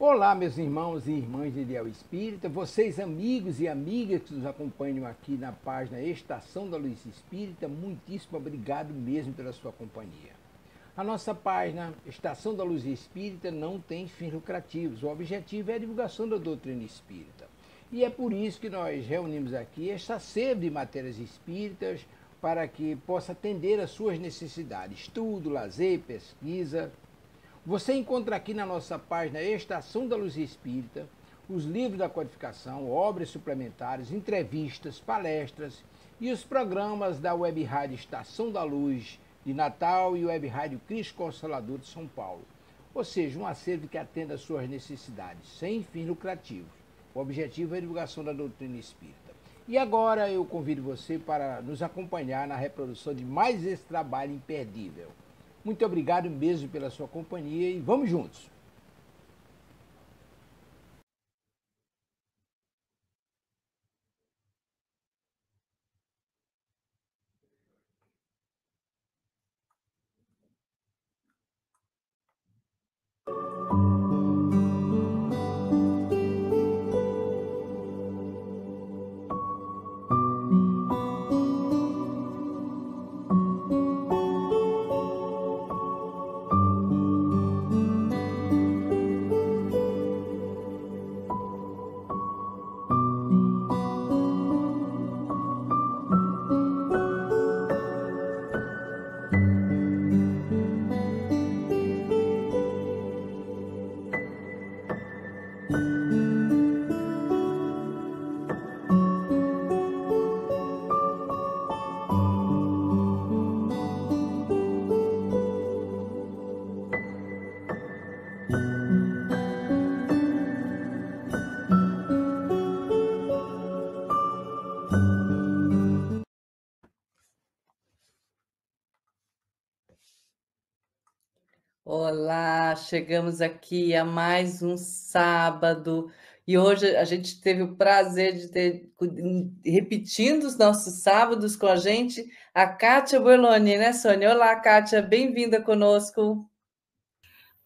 Olá, meus irmãos e irmãs de Ideal Espírita, vocês amigos e amigas que nos acompanham aqui na página Estação da Luz Espírita, muitíssimo obrigado mesmo pela sua companhia. A nossa página Estação da Luz Espírita não tem fins lucrativos, o objetivo é a divulgação da doutrina espírita. E é por isso que nós reunimos aqui esta sede de matérias espíritas para que possa atender às suas necessidades, estudo, lazer, pesquisa. Você encontra aqui na nossa página Estação da Luz Espírita os livros da codificação, obras suplementares, entrevistas, palestras e os programas da Web Rádio Estação da Luz de Natal e Web Rádio Cristo Consolador de São Paulo. Ou seja, um acervo que atenda às suas necessidades, sem fins lucrativos. O objetivo é a divulgação da doutrina espírita. E agora eu convido você para nos acompanhar na reprodução de mais esse trabalho imperdível. Muito obrigado mesmo pela sua companhia e vamos juntos! Olá, chegamos aqui a mais um sábado e hoje a gente teve o prazer de ter, repetindo os nossos sábados com a gente, a Kátia Borloni, né, Sônia? Olá, Kátia, bem-vinda conosco.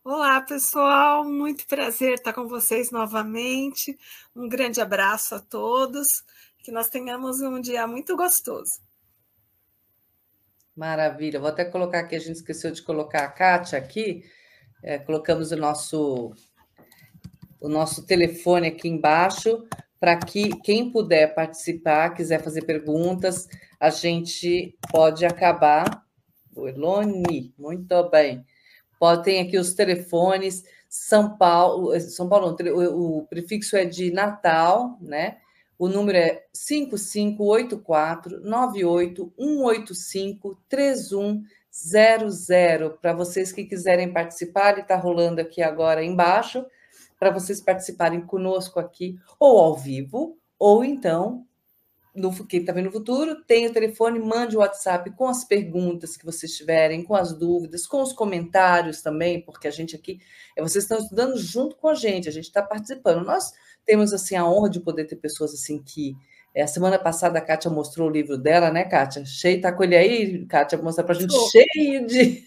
Olá, pessoal, muito prazer estar com vocês novamente. Um grande abraço a todos, que nós tenhamos um dia muito gostoso. Maravilha, vou até colocar aqui, a gente esqueceu de colocar a Kátia aqui, colocamos o nosso telefone aqui embaixo, para que quem puder participar, quiser fazer perguntas, a gente pode acabar. Elone, muito bem. Tem aqui os telefones, São Paulo, não, o prefixo é de Natal, né? O número é 5584-98185-3100. Para vocês que quiserem participar, ele está rolando aqui agora embaixo, para vocês participarem conosco aqui, ou ao vivo, ou então, quem está vendo no futuro, tem o telefone, mande o WhatsApp com as perguntas que vocês tiverem, com as dúvidas, com os comentários também, porque a gente aqui, vocês estão estudando junto com a gente está participando. Nós temos, assim, a honra de poder ter pessoas, assim, que... a semana passada a Kátia mostrou o livro dela, né, Kátia? Cheio, tá com ele aí, Kátia? Mostra pra gente, cheio de...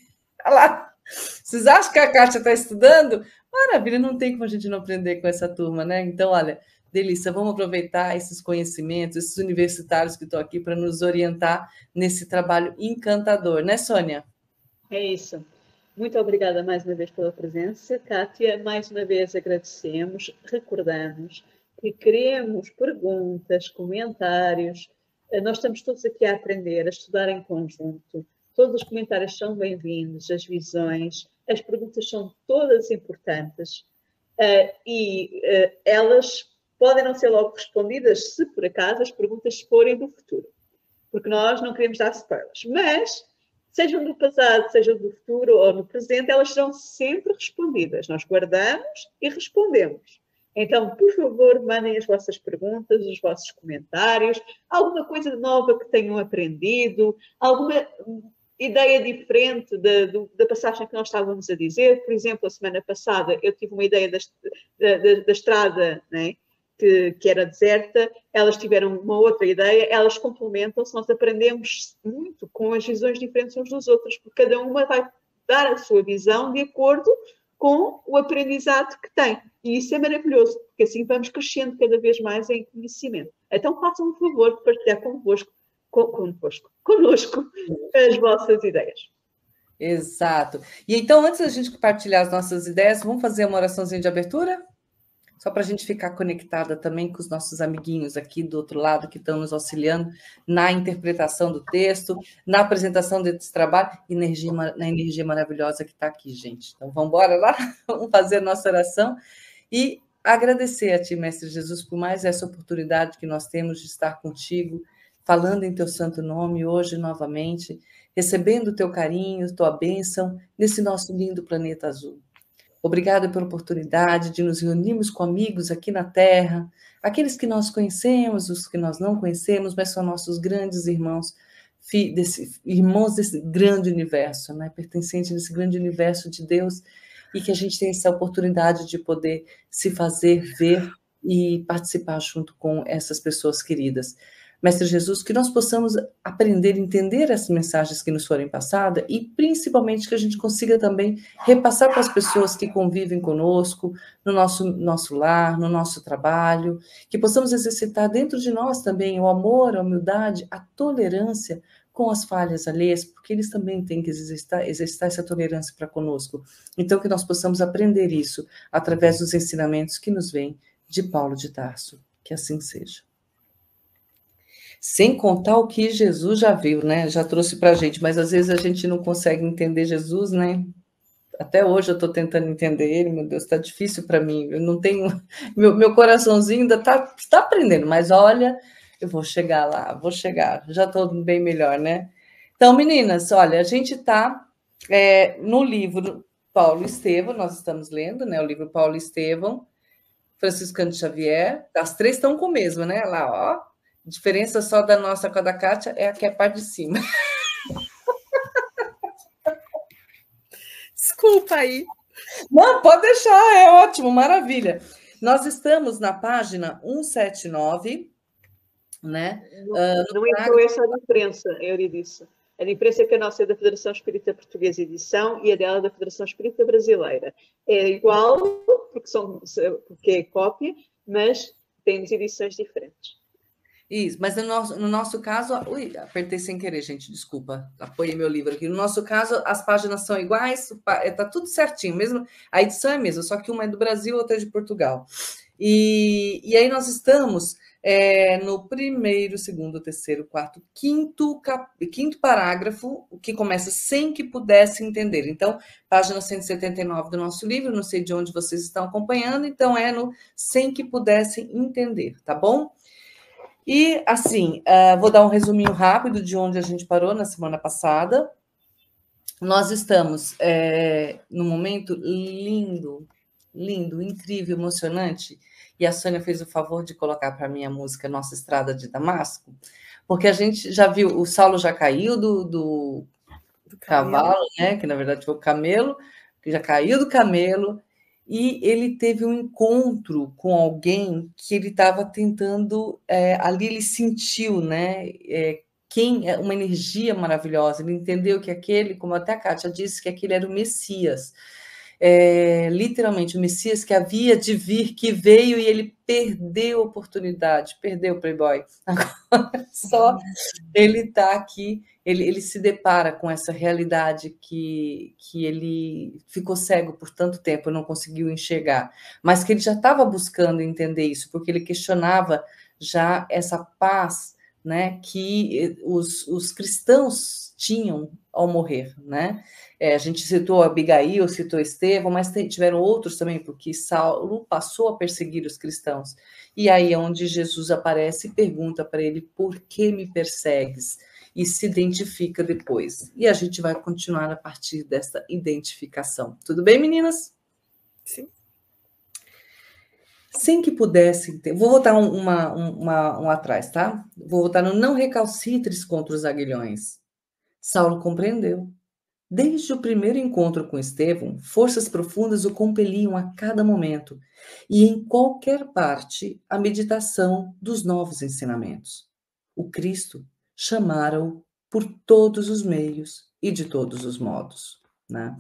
Olha lá! Vocês acham que a Kátia está estudando? Maravilha, não tem como a gente não aprender com essa turma, né? Então, olha... Delícia, vamos aproveitar esses conhecimentos, esses universitários que estão aqui para nos orientar nesse trabalho encantador, né, Sônia? É isso. Muito obrigada mais uma vez pela presença, Kátia. Mais uma vez agradecemos, recordamos que queremos perguntas, comentários. Nós estamos todos aqui a aprender, a estudar em conjunto. Todos os comentários são bem-vindos, as visões, as perguntas são todas importantes e elas podem não ser logo respondidas se, por acaso, as perguntas forem do futuro. Porque nós não queremos dar spoilers. Mas, sejam do passado, sejam do futuro ou no presente, elas serão sempre respondidas. Nós guardamos e respondemos. Então, por favor, mandem as vossas perguntas, os vossos comentários, alguma coisa nova que tenham aprendido, alguma ideia diferente da passagem que nós estávamos a dizer. Por exemplo, a semana passada eu tive uma ideia da estrada, né? Que era deserta, elas tiveram uma outra ideia, elas complementam-se, nós aprendemos muito com as visões diferentes uns dos outros, porque cada uma vai dar a sua visão de acordo com o aprendizado que tem. E isso é maravilhoso, porque assim vamos crescendo cada vez mais em conhecimento. Então façam um favor de partilhar connosco as vossas ideias. Exato. E então, antes da gente compartilhar as nossas ideias, vamos fazer uma oraçãozinha de abertura? Só para a gente ficar conectada também com os nossos amiguinhos aqui do outro lado, que estão nos auxiliando na interpretação do texto, na apresentação desse trabalho, na energia maravilhosa que está aqui, gente. Então, vamos embora lá? Vamos fazer a nossa oração e agradecer a Ti, Mestre Jesus, por mais essa oportunidade que nós temos de estar contigo, falando em Teu santo nome hoje novamente, recebendo o Teu carinho, Tua bênção, nesse nosso lindo planeta azul. Obrigada pela oportunidade de nos reunirmos com amigos aqui na Terra, aqueles que nós conhecemos, os que nós não conhecemos, mas são nossos grandes irmãos, irmãos desse grande universo, né? Pertencentes desse grande universo de Deus, e que a gente tem essa oportunidade de poder se fazer ver e participar junto com essas pessoas queridas. Mestre Jesus, que nós possamos aprender a entender as mensagens que nos forem passadas e, principalmente, que a gente consiga também repassar para as pessoas que convivem conosco, no nosso lar, no nosso trabalho, que possamos exercitar dentro de nós também o amor, a humildade, a tolerância com as falhas alheias, porque eles também têm que exercitar essa tolerância para conosco. Então, que nós possamos aprender isso através dos ensinamentos que nos vêm de Paulo de Tarso. Que assim seja. Sem contar o que Jesus já viu, né? Já trouxe para a gente, mas às vezes a gente não consegue entender Jesus, né? Até hoje eu estou tentando entender ele, meu Deus, está difícil para mim. Eu não tenho. Meu coraçãozinho ainda está aprendendo, mas olha, eu vou chegar lá, vou chegar, já estou bem melhor, né? Então, meninas, olha, a gente está no livro Paulo Estevão, nós estamos lendo, né? O livro Paulo Estevão, Franciscano Xavier, as três estão com o mesmo, né? Lá, ó. A diferença só da nossa com a da Kátia é aqui a parte de cima. Desculpa aí. Não, pode deixar, é ótimo, maravilha. Nós estamos na página 179, né? Não é só essa a diferença, Euridice. A diferença é que a nossa é da Federação Espírita Portuguesa Edição e a dela é da Federação Espírita Brasileira. É igual, porque é cópia, mas temos edições diferentes. Isso, mas no nosso caso... Ui, apertei sem querer, gente, desculpa. Apoiei meu livro aqui. No nosso caso, as páginas são iguais, está tudo certinho, mesmo. A edição é a mesma, só que uma é do Brasil, outra é de Portugal. E aí nós estamos no primeiro, segundo, terceiro, quarto, quinto parágrafo, que começa sem que pudesse entender. Então, página 179 do nosso livro, não sei de onde vocês estão acompanhando, então é no sem que pudessem entender, tá bom? E, assim, vou dar um resuminho rápido de onde a gente parou na semana passada. Nós estamos num momento lindo, lindo, incrível, emocionante, e a Sônia fez o favor de colocar para mim a música Nossa Estrada de Damasco, porque a gente já viu, o Saulo já caiu do cavalo, né? Que na verdade foi o camelo, que já caiu do camelo, e ele teve um encontro com alguém que ele estava tentando, ali ele sentiu, né? Uma energia maravilhosa, ele entendeu que aquele, como até a Kátia disse, que aquele era o Messias. Literalmente, o Messias que havia de vir, que veio e ele perdeu a oportunidade, perdeu o Playboy. Agora só ele está aqui, ele se depara com essa realidade que ele ficou cego por tanto tempo, não conseguiu enxergar, mas que ele já estava buscando entender isso, porque ele questionava já essa paz, né, que os cristãos tinham ao morrer, né? A gente citou Abigail, citou Estevão, mas tiveram outros também, porque Saulo passou a perseguir os cristãos. E aí é onde Jesus aparece e pergunta para ele, por que me persegues? E se identifica depois. E a gente vai continuar a partir dessa identificação. Tudo bem, meninas? Sim. Sem que pudessem ter... Vou voltar um atrás, tá? Vou voltar no não recalcitres contra os aguilhões. Saulo compreendeu. Desde o primeiro encontro com Estevão, forças profundas o compeliam a cada momento, e em qualquer parte, a meditação dos novos ensinamentos. O Cristo chamara-o por todos os meios e de todos os modos, né?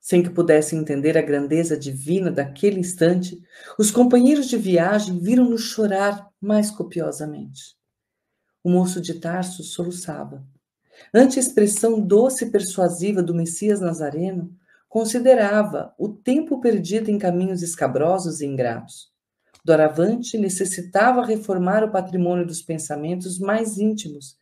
Sem que pudessem entender a grandeza divina daquele instante, os companheiros de viagem viram-no chorar mais copiosamente. O moço de Tarso soluçava. Ante a expressão doce e persuasiva do Messias Nazareno, considerava o tempo perdido em caminhos escabrosos e ingratos. Doravante necessitava reformar o patrimônio dos pensamentos mais íntimos.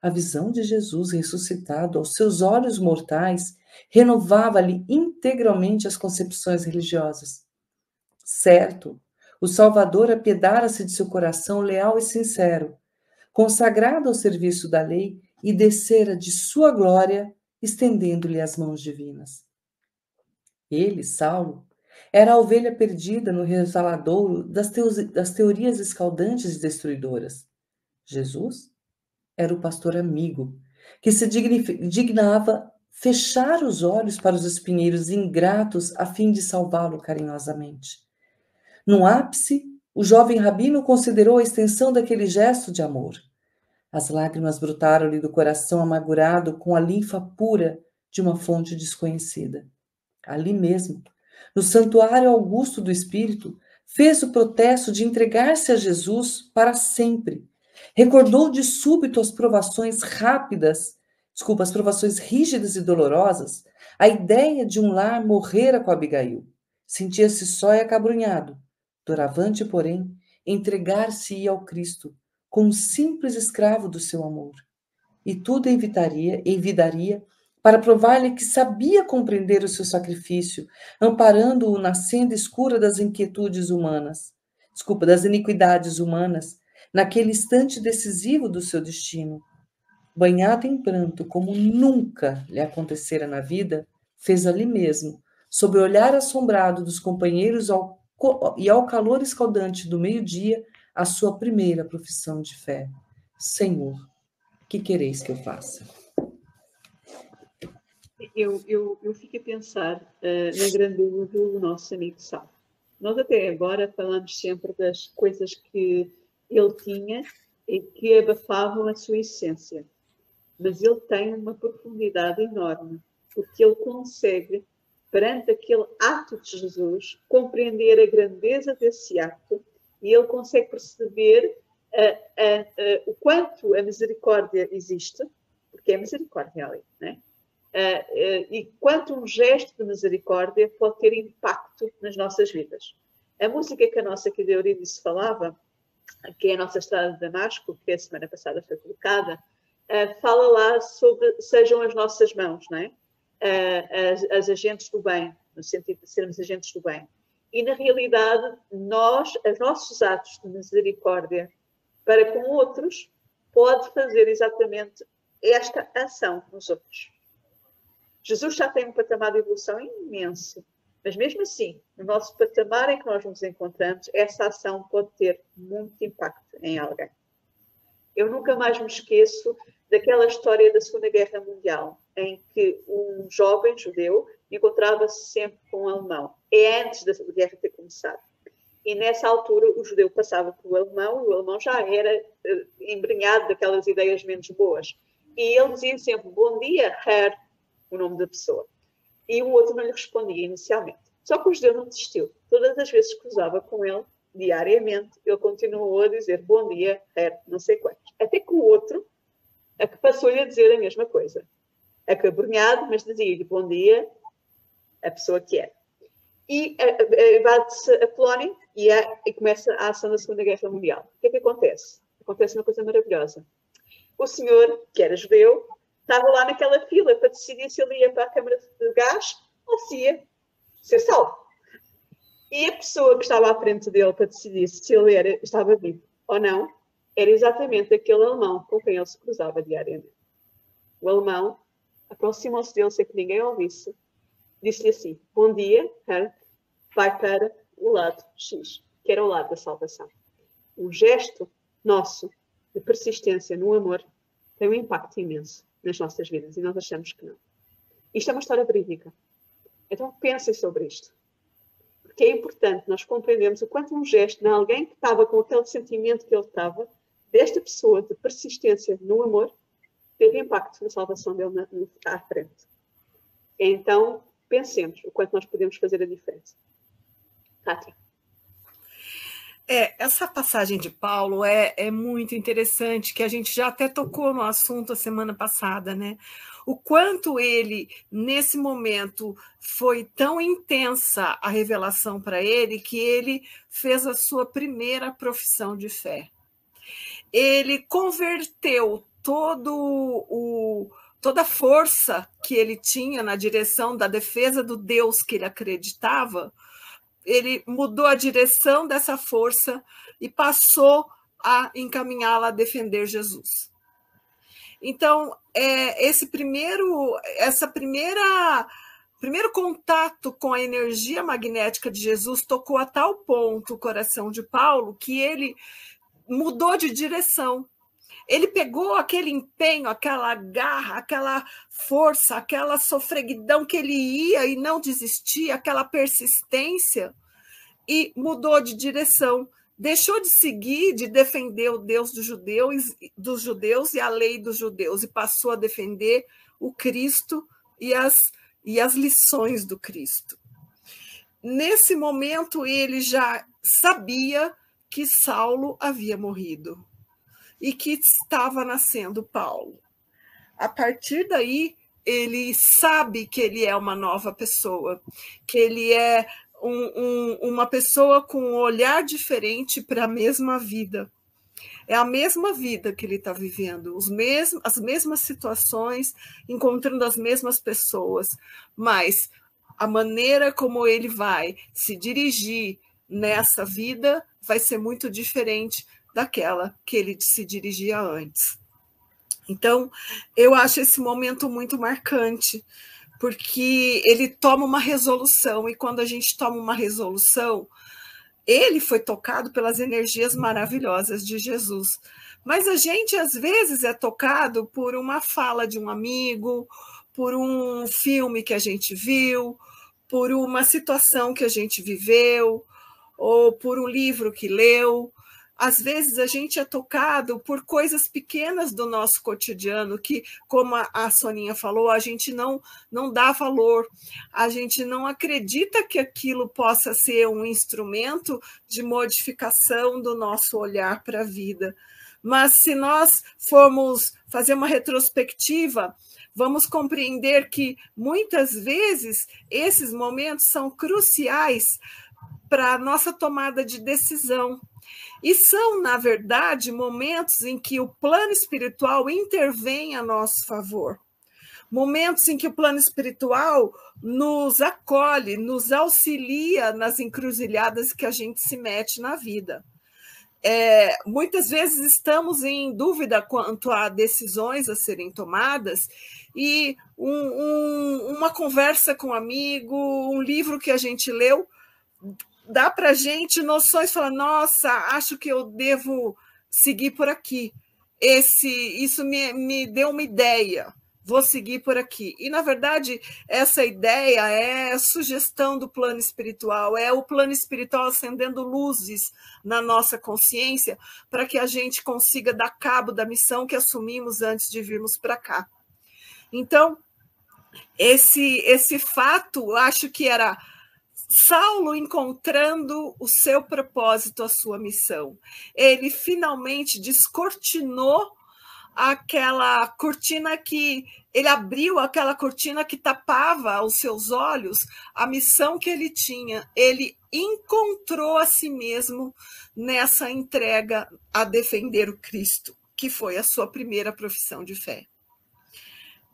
A visão de Jesus ressuscitado aos seus olhos mortais renovava-lhe integralmente as concepções religiosas. Certo, o Salvador apiedara-se de seu coração leal e sincero, consagrado ao serviço da lei, e descera de sua glória, estendendo-lhe as mãos divinas. Ele, Saulo, era a ovelha perdida no resvaladouro das teorias escaldantes e destruidoras. Jesus era o pastor amigo, que se dignava fechar os olhos para os espinheiros ingratos a fim de salvá-lo carinhosamente. No ápice, o jovem rabino considerou a extensão daquele gesto de amor. As lágrimas brotaram-lhe do coração amargurado com a linfa pura de uma fonte desconhecida. Ali mesmo, no santuário augusto do Espírito, fez o protesto de entregar-se a Jesus para sempre. Recordou de súbito as provações rígidas e dolorosas, a ideia de um lar morrera com Abigail. Sentia-se só e acabrunhado. Doravante, porém, entregar-se-ia ao Cristo, como simples escravo do seu amor. E tudo envidaria para provar-lhe que sabia compreender o seu sacrifício, amparando-o na senda escura das iniquidades humanas, naquele instante decisivo do seu destino. Banhado em pranto, como nunca lhe acontecera na vida, fez ali mesmo, sob o olhar assombrado dos companheiros e ao calor escaldante do meio-dia, a sua primeira profissão de fé. Senhor, que quereis que eu faça? Eu fico a pensar na grandeza do nosso amigo Saulo. Nós até agora falamos sempre das coisas que ele tinha e que abafavam a sua essência. Mas ele tem uma profundidade enorme, porque ele consegue, perante aquele ato de Jesus, compreender a grandeza desse ato, e ele consegue perceber o quanto a misericórdia existe, porque é misericórdia ali, né? E quanto um gesto de misericórdia pode ter impacto nas nossas vidas. A música que a nossa querida Eurídice falava, que é a nossa Estrada de Damasco, que a semana passada foi colocada, fala lá sobre sejam as nossas mãos, não é? As agentes do bem, no sentido de sermos agentes do bem. E, na realidade, os nossos atos de misericórdia para com outros pode fazer exatamente esta ação nos outros. Jesus já tem um patamar de evolução imenso, mas mesmo assim, no nosso patamar em que nós nos encontramos, essa ação pode ter muito impacto em alguém. Eu nunca mais me esqueço daquela história da Segunda Guerra Mundial, em que um jovem judeu encontrava-se sempre com um alemão. É antes da guerra ter começado. E nessa altura o judeu passava pelo alemão e o alemão já era embrenhado daquelas ideias menos boas. E ele dizia sempre, bom dia, Herr, o nome da pessoa. E o outro não lhe respondia inicialmente. Só que o judeu não desistiu. Todas as vezes que cruzava com ele, diariamente, ele continuou a dizer bom dia, Herr, não sei quantos. Até que o outro, a que passou-lhe a dizer a mesma coisa. Acabrunhado, mas dizia-lhe bom dia, a pessoa que era. E invade-se a Polónia e começa a ação da Segunda Guerra Mundial. O que é que acontece? Acontece uma coisa maravilhosa. O senhor, que era judeu, estava lá naquela fila para decidir se ele ia para a câmara de gás ou se ia ser salvo. E a pessoa que estava à frente dele para decidir se ele estava vivo ou não, era exatamente aquele alemão com quem ele se cruzava diariamente. O alemão aproximou-se dele sem que ninguém ouvisse, disse-lhe assim, bom dia, vai para o lado X, que era o lado da salvação. Um gesto nosso de persistência no amor tem um impacto imenso nas nossas vidas e nós achamos que não. Isto é uma história verídica. Então pensem sobre isto. Porque é importante nós compreendermos o quanto um gesto de alguém que estava com aquele sentimento que ele estava, desta pessoa de persistência no amor, teve impacto na salvação dele à frente. Então, pensemos o quanto nós podemos fazer a diferença. Kátia. Essa passagem de Paulo é muito interessante, que a gente já até tocou no assunto a semana passada, né? O quanto ele, nesse momento, foi tão intensa a revelação para ele, que ele fez a sua primeira profissão de fé. Ele converteu toda a força que ele tinha na direção da defesa do Deus que ele acreditava, ele mudou a direção dessa força e passou a encaminhá-la a defender Jesus. Então, primeiro contato com a energia magnética de Jesus tocou a tal ponto o coração de Paulo que ele mudou de direção. Ele pegou aquele empenho, aquela garra, aquela força, aquela sofreguidão que ele ia e não desistia, aquela persistência, e mudou de direção. Deixou de seguir, de defender o Deus dos judeus e a lei dos judeus, e passou a defender o Cristo e as lições do Cristo. Nesse momento, ele já sabia que Saulo havia morrido e que estava nascendo Paulo. A partir daí, ele sabe que ele é uma nova pessoa, que ele é uma pessoa com um olhar diferente para a mesma vida. É a mesma vida que ele está vivendo, as mesmas situações, encontrando as mesmas pessoas, mas a maneira como ele vai se dirigir nessa vida vai ser muito diferente daquela que ele se dirigia antes. Então, eu acho esse momento muito marcante, porque ele toma uma resolução, e quando a gente toma uma resolução, ele foi tocado pelas energias maravilhosas de Jesus. Mas a gente, às vezes, é tocado por uma fala de um amigo, por um filme que a gente viu, por uma situação que a gente viveu, ou por um livro que leu. Às vezes a gente é tocado por coisas pequenas do nosso cotidiano que, como a Soninha falou, a gente não dá valor, a gente não acredita que aquilo possa ser um instrumento de modificação do nosso olhar para a vida. Mas se nós formos fazer uma retrospectiva, vamos compreender que muitas vezes esses momentos são cruciais para a nossa tomada de decisão. E são, na verdade, momentos em que o plano espiritual intervém a nosso favor. Momentos em que o plano espiritual nos acolhe, nos auxilia nas encruzilhadas que a gente se mete na vida. Muitas vezes estamos em dúvida quanto a decisões a serem tomadas, e uma conversa com um amigo, um livro que a gente leu, dá para a gente noções, falar, nossa, acho que eu devo seguir por aqui. Isso me deu uma ideia, vou seguir por aqui. E, na verdade, essa ideia é sugestão do plano espiritual, é o plano espiritual acendendo luzes na nossa consciência para que a gente consiga dar cabo da missão que assumimos antes de virmos para cá. Então, esse fato, acho que era Saulo encontrando o seu propósito, a sua missão. Ele finalmente descortinou aquela cortina ele abriu aquela cortina que tapava aos seus olhos a missão que ele tinha. Ele encontrou a si mesmo nessa entrega a defender o Cristo, que foi a sua primeira profissão de fé.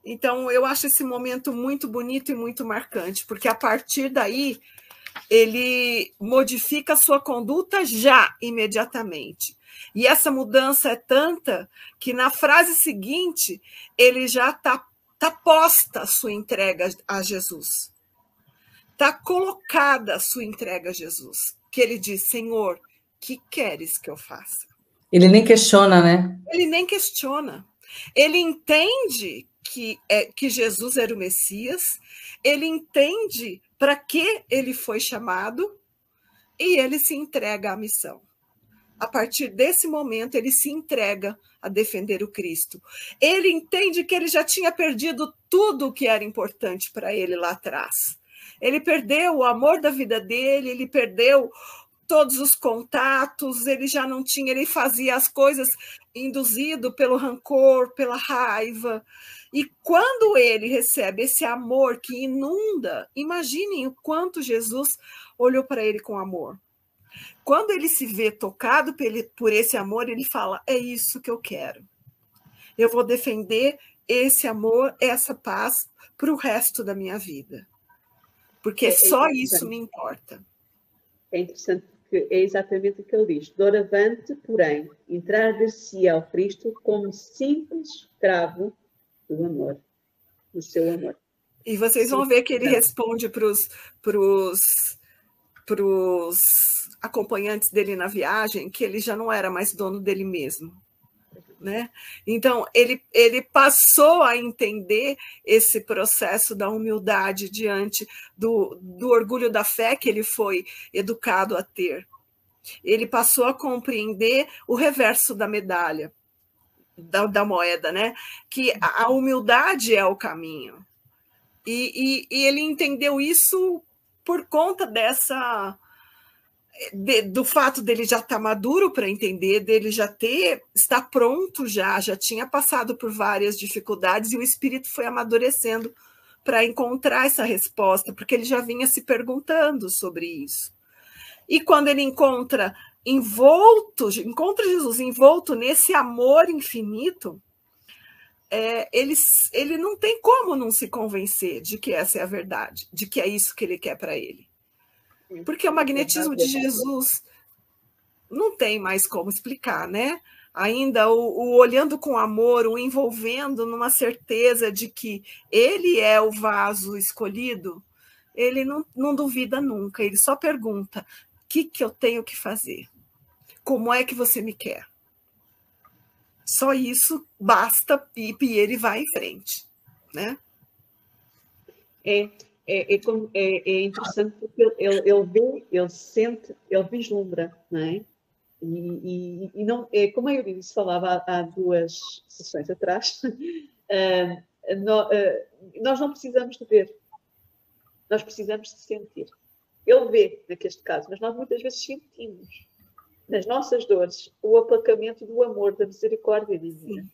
Então, eu acho esse momento muito bonito e muito marcante, porque a partir daí ele modifica a sua conduta já, imediatamente. E essa mudança é tanta que na frase seguinte ele já está posta a sua entrega a Jesus. Está colocada a sua entrega a Jesus. Que ele diz, Senhor, que queres que eu faça? Ele nem questiona, né? Ele nem questiona. Ele entende que Jesus era o Messias, ele entende para que ele foi chamado e ele se entrega à missão. A partir desse momento, ele se entrega a defender o Cristo. Ele entende que ele já tinha perdido tudo o que era importante para ele lá atrás. Ele perdeu o amor da vida dele, ele perdeu todos os contatos, ele já não tinha, ele fazia as coisas induzido pelo rancor, pela raiva. E quando ele recebe esse amor que inunda, imaginem o quanto Jesus olhou para ele com amor. Quando ele se vê tocado por esse amor, ele fala, é isso que eu quero. Eu vou defender esse amor, essa paz para o resto da minha vida. Porque só isso me importa. É interessante porque é exatamente o que ele diz. Doravante, porém, entregar-se ao Cristo como simples escravo do amor, do seu amor. E vocês vão ver que ele responde para os acompanhantes dele na viagem que ele já não era mais dono dele mesmo. Né? Então, ele passou a entender esse processo da humildade diante do orgulho da fé que ele foi educado a ter. Ele passou a compreender o reverso da medalha, da moeda, né? Que a humildade é o caminho. E ele entendeu isso por conta do fato dele já estar maduro para entender, dele já estar pronto, já tinha passado por várias dificuldades e o espírito foi amadurecendo para encontrar essa resposta, porque ele já vinha se perguntando sobre isso. E quando ele encontra Jesus envolto nesse amor infinito, ele não tem como não se convencer de que essa é a verdade, de que é isso que ele quer para ele. Porque o magnetismo de Jesus não tem mais como explicar, né? Ainda o olhando com amor, o envolvendo numa certeza de que ele é o vaso escolhido, ele não duvida nunca, ele só pergunta, o que eu tenho que fazer? Como é que você me quer? Só isso basta e ele vai em frente, né? É interessante porque ele vê, ele sente, ele vislumbra, não é? E não, como a Euridice falava há 2 sessões atrás, nós não precisamos de ver, nós precisamos de sentir. Ele vê, neste caso, mas nós muitas vezes sentimos nas nossas dores o aplacamento do amor, da misericórdia divina.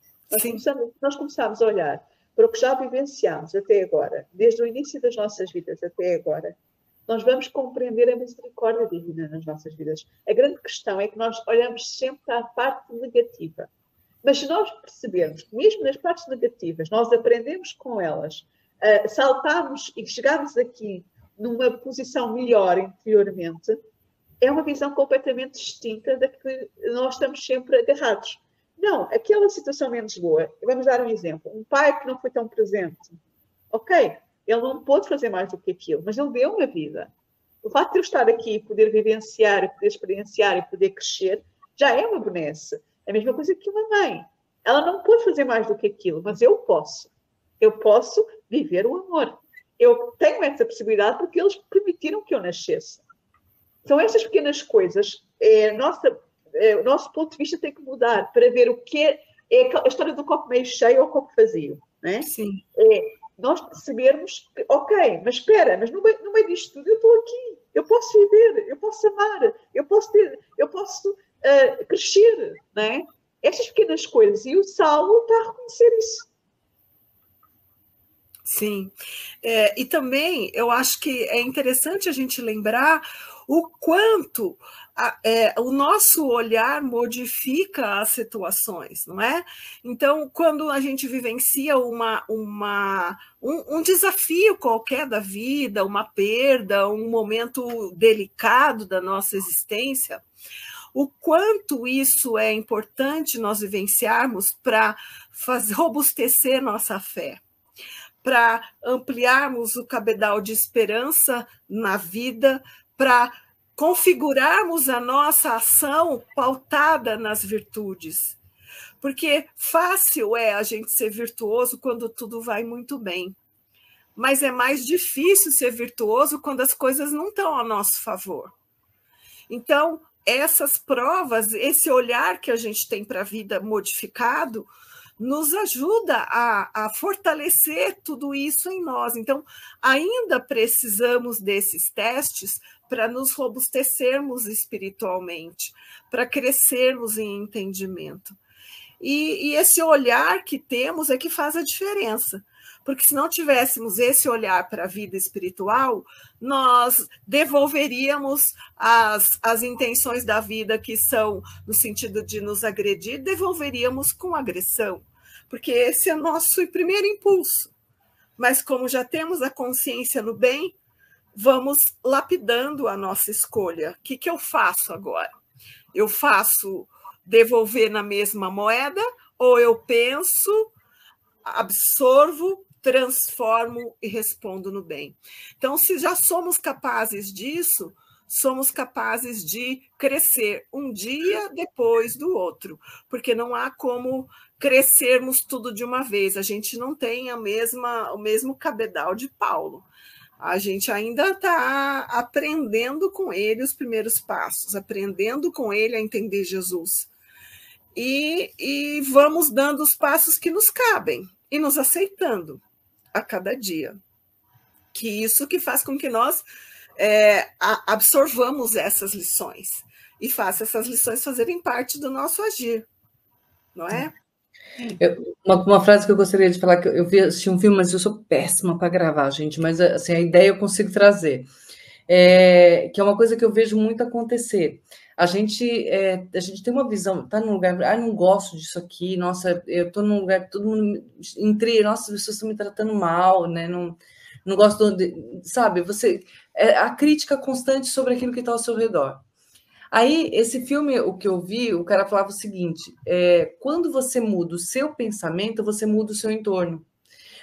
Nós começamos a olhar para o que já vivenciámos até agora, desde o início das nossas vidas até agora, nós vamos compreender a misericórdia divina nas nossas vidas. A grande questão é que nós olhamos sempre para a parte negativa. Mas se nós percebermos que mesmo nas partes negativas, nós aprendemos com elas, saltarmos e chegarmos aqui numa posição melhor interiormente, é uma visão completamente distinta da que nós estamos sempre agarrados. Não, aquela situação menos boa, vamos dar um exemplo, um pai que não foi tão presente, ok, ele não pôde fazer mais do que aquilo, mas ele deu uma vida. O facto de eu estar aqui e poder vivenciar, poder experienciar e poder crescer, já é uma benesse. É a mesma coisa que uma mãe. Ela não pôde fazer mais do que aquilo, mas eu posso. Eu posso viver o amor. Eu tenho essa possibilidade porque eles permitiram que eu nascesse. São estas pequenas coisas, o nosso ponto de vista tem que mudar para ver o que é a história do copo meio cheio ou copo vazio. Não é? Sim. Nós percebermos que, ok, mas espera, mas no meio disto tudo eu estou aqui, eu posso viver, eu posso amar, eu posso crescer, não é? Estas pequenas coisas, e o Saulo está a reconhecer isso. Sim, e também eu acho que é interessante a gente lembrar o quanto o nosso olhar modifica as situações, não é? Então, quando a gente vivencia um desafio qualquer da vida, uma perda, um momento delicado da nossa existência, o quanto isso é importante nós vivenciarmos para robustecer nossa fé, para ampliarmos o cabedal de esperança na vida, para configurarmos a nossa ação pautada nas virtudes. Porque fácil é a gente ser virtuoso quando tudo vai muito bem, mas é mais difícil ser virtuoso quando as coisas não estão a nosso favor. Então, essas provas, esse olhar que a gente tem para a vida modificado, nos ajuda a fortalecer tudo isso em nós. Então, ainda precisamos desses testes para nos robustecermos espiritualmente, para crescermos em entendimento. E esse olhar que temos é que faz a diferença. Porque se não tivéssemos esse olhar para a vida espiritual, nós devolveríamos as intenções da vida que são no sentido de nos agredir, devolveríamos com agressão, porque esse é o nosso primeiro impulso. Mas como já temos a consciência no bem, vamos lapidando a nossa escolha. O que eu faço agora? Eu faço devolver na mesma moeda ou eu penso, absorvo, transformo e respondo no bem. Então, se já somos capazes disso, somos capazes de crescer um dia depois do outro, porque não há como crescermos tudo de uma vez. A gente não tem o mesmo cabedal de Paulo. A gente ainda está aprendendo com ele os primeiros passos, aprendendo com ele a entender Jesus. E vamos dando os passos que nos cabem e nos aceitando a cada dia. Que isso que faz com que nós absorvamos essas lições e faça essas lições fazerem parte do nosso agir, não é? Uma frase que eu gostaria de falar, que eu assisti um filme, mas eu sou péssima para gravar, gente, mas assim, a ideia eu consigo trazer, que é uma coisa que eu vejo muito acontecer. A gente tem uma visão, tá num lugar, não gosto disso aqui, nossa, eu tô num lugar que todo mundo nossa, as pessoas estão me tratando mal, né? Não gosto, sabe? A crítica constante sobre aquilo que está ao seu redor. Aí, esse filme, o que eu vi, o cara falava o seguinte, quando você muda o seu pensamento, você muda o seu entorno.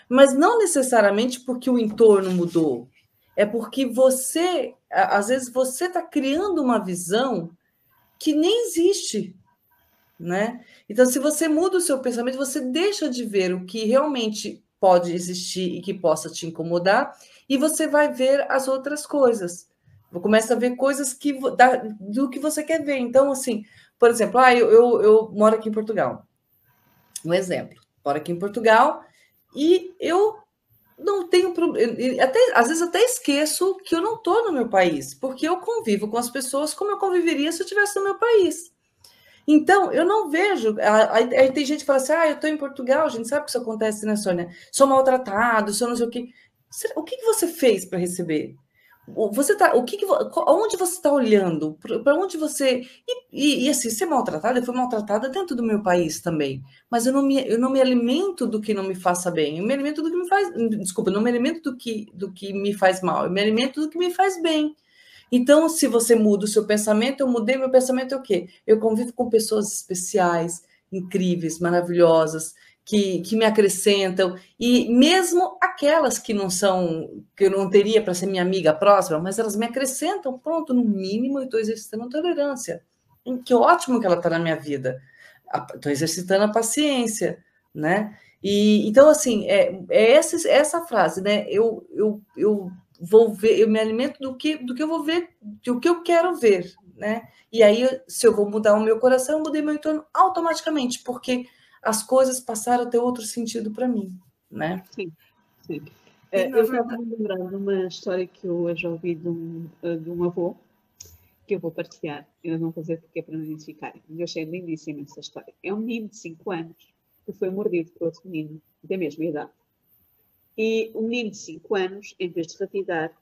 Mas não necessariamente porque o entorno mudou, é porque às vezes você está criando uma visão que nem existe, né? Então, se você muda o seu pensamento, você deixa de ver o que realmente pode existir e que possa te incomodar, e você vai ver as outras coisas. Começa a ver coisas do que você quer ver. Então, assim, por exemplo, eu moro aqui em Portugal. Um exemplo, moro aqui em Portugal e eu não tenho problema. Às vezes até esqueço que eu não estou no meu país, porque eu convivo com as pessoas como eu conviveria se eu estivesse no meu país. Então, eu não vejo. Aí tem gente que fala assim: eu estou em Portugal, a gente sabe que isso acontece, né, Sônia? Sou maltratado, sou não sei o quê. O que você fez para receber? Onde você está olhando? Para onde você. E assim, ser maltratada, eu fui maltratada dentro do meu país também. Mas eu não me alimento do que não me faça bem. Eu me alimento do que me faz. Desculpa, não me alimento do que me faz mal. Eu me alimento do que me faz bem. Então, se você muda o seu pensamento, eu mudei meu pensamento, é o quê? Eu convivo com pessoas especiais, incríveis, maravilhosas, que me acrescentam, e mesmo aquelas que eu não teria para ser minha amiga próxima, mas elas me acrescentam, pronto, no mínimo eu estou exercitando tolerância. Que ótimo que ela está na minha vida. Estou exercitando a paciência, né? Então, assim, essa frase, né? Eu vou ver, eu me alimento do que eu vou ver, do que eu quero ver, né? E aí, se eu vou mudar o meu coração, eu mudei meu entorno automaticamente, porque as coisas passaram a ter outro sentido para mim, né? Sim, sim. Eu estava me lembrando de uma história que eu já ouvi de um avô, que eu vou partilhar. Eu não vou dizer porque é para não identificarem. Eu achei lindíssima essa história. É um menino de 5 anos que foi mordido por outro menino da mesma idade. E o menino de 5 anos, em vez de revidar,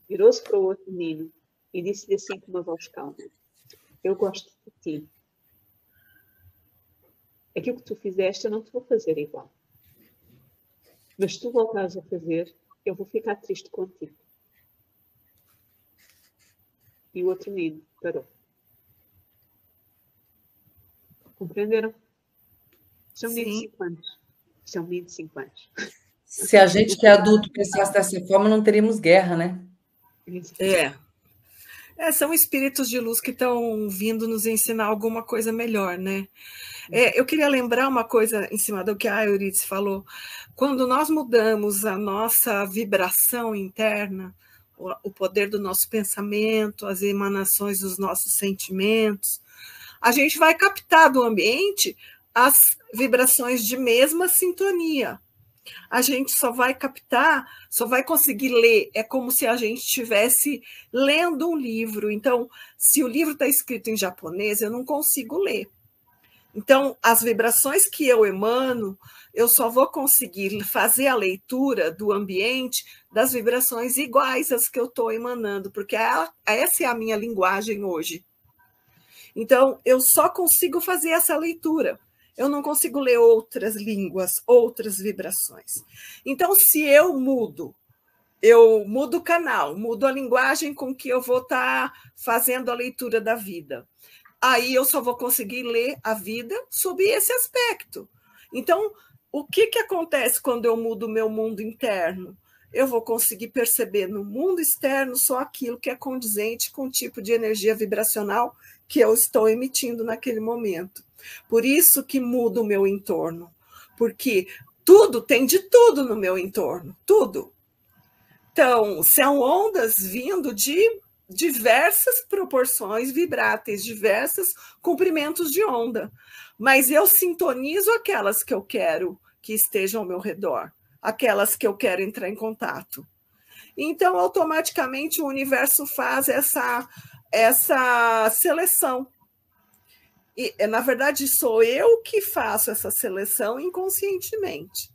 virou-se para o outro menino e disse-lhe assim com uma voz calma: eu gosto de ti. Aquilo que tu fizeste, eu não te vou fazer igual. Mas se tu voltares a fazer, eu vou ficar triste contigo. E o outro menino parou. Compreenderam? Isto é um menino de 5 anos. Isto é um menino de 5 anos. Se a gente que é adulto pensasse dessa forma, não teríamos guerra, né? São espíritos de luz que estão vindo nos ensinar alguma coisa melhor, né? Eu queria lembrar uma coisa em cima do que a Euridice falou. Quando nós mudamos a nossa vibração interna, o poder do nosso pensamento, as emanações dos nossos sentimentos, a gente vai captar do ambiente as vibrações de mesma sintonia. A gente só vai captar, só vai conseguir ler, é como se a gente estivesse lendo um livro. Então, se o livro está escrito em japonês, eu não consigo ler. Então, as vibrações que eu emano, eu só vou conseguir fazer a leitura do ambiente das vibrações iguais às que eu estou emanando, porque essa é a minha linguagem hoje. Então, eu só consigo fazer essa leitura. Eu não consigo ler outras línguas, outras vibrações. Então, se eu mudo o canal, mudo a linguagem com que eu vou estar fazendo a leitura da vida. Aí eu só vou conseguir ler a vida sob esse aspecto. Então, o que acontece quando eu mudo o meu mundo interno? Eu vou conseguir perceber no mundo externo só aquilo que é condizente com o tipo de energia vibracional que eu estou emitindo naquele momento. Por isso que muda o meu entorno. Porque tudo tem de tudo no meu entorno, tudo. Então, são ondas vindo de diversas proporções vibráteis, diversos comprimentos de onda. Mas eu sintonizo aquelas que eu quero que estejam ao meu redor, aquelas que eu quero entrar em contato. Então, automaticamente, o universo faz essa seleção. E, na verdade, sou eu que faço essa seleção inconscientemente.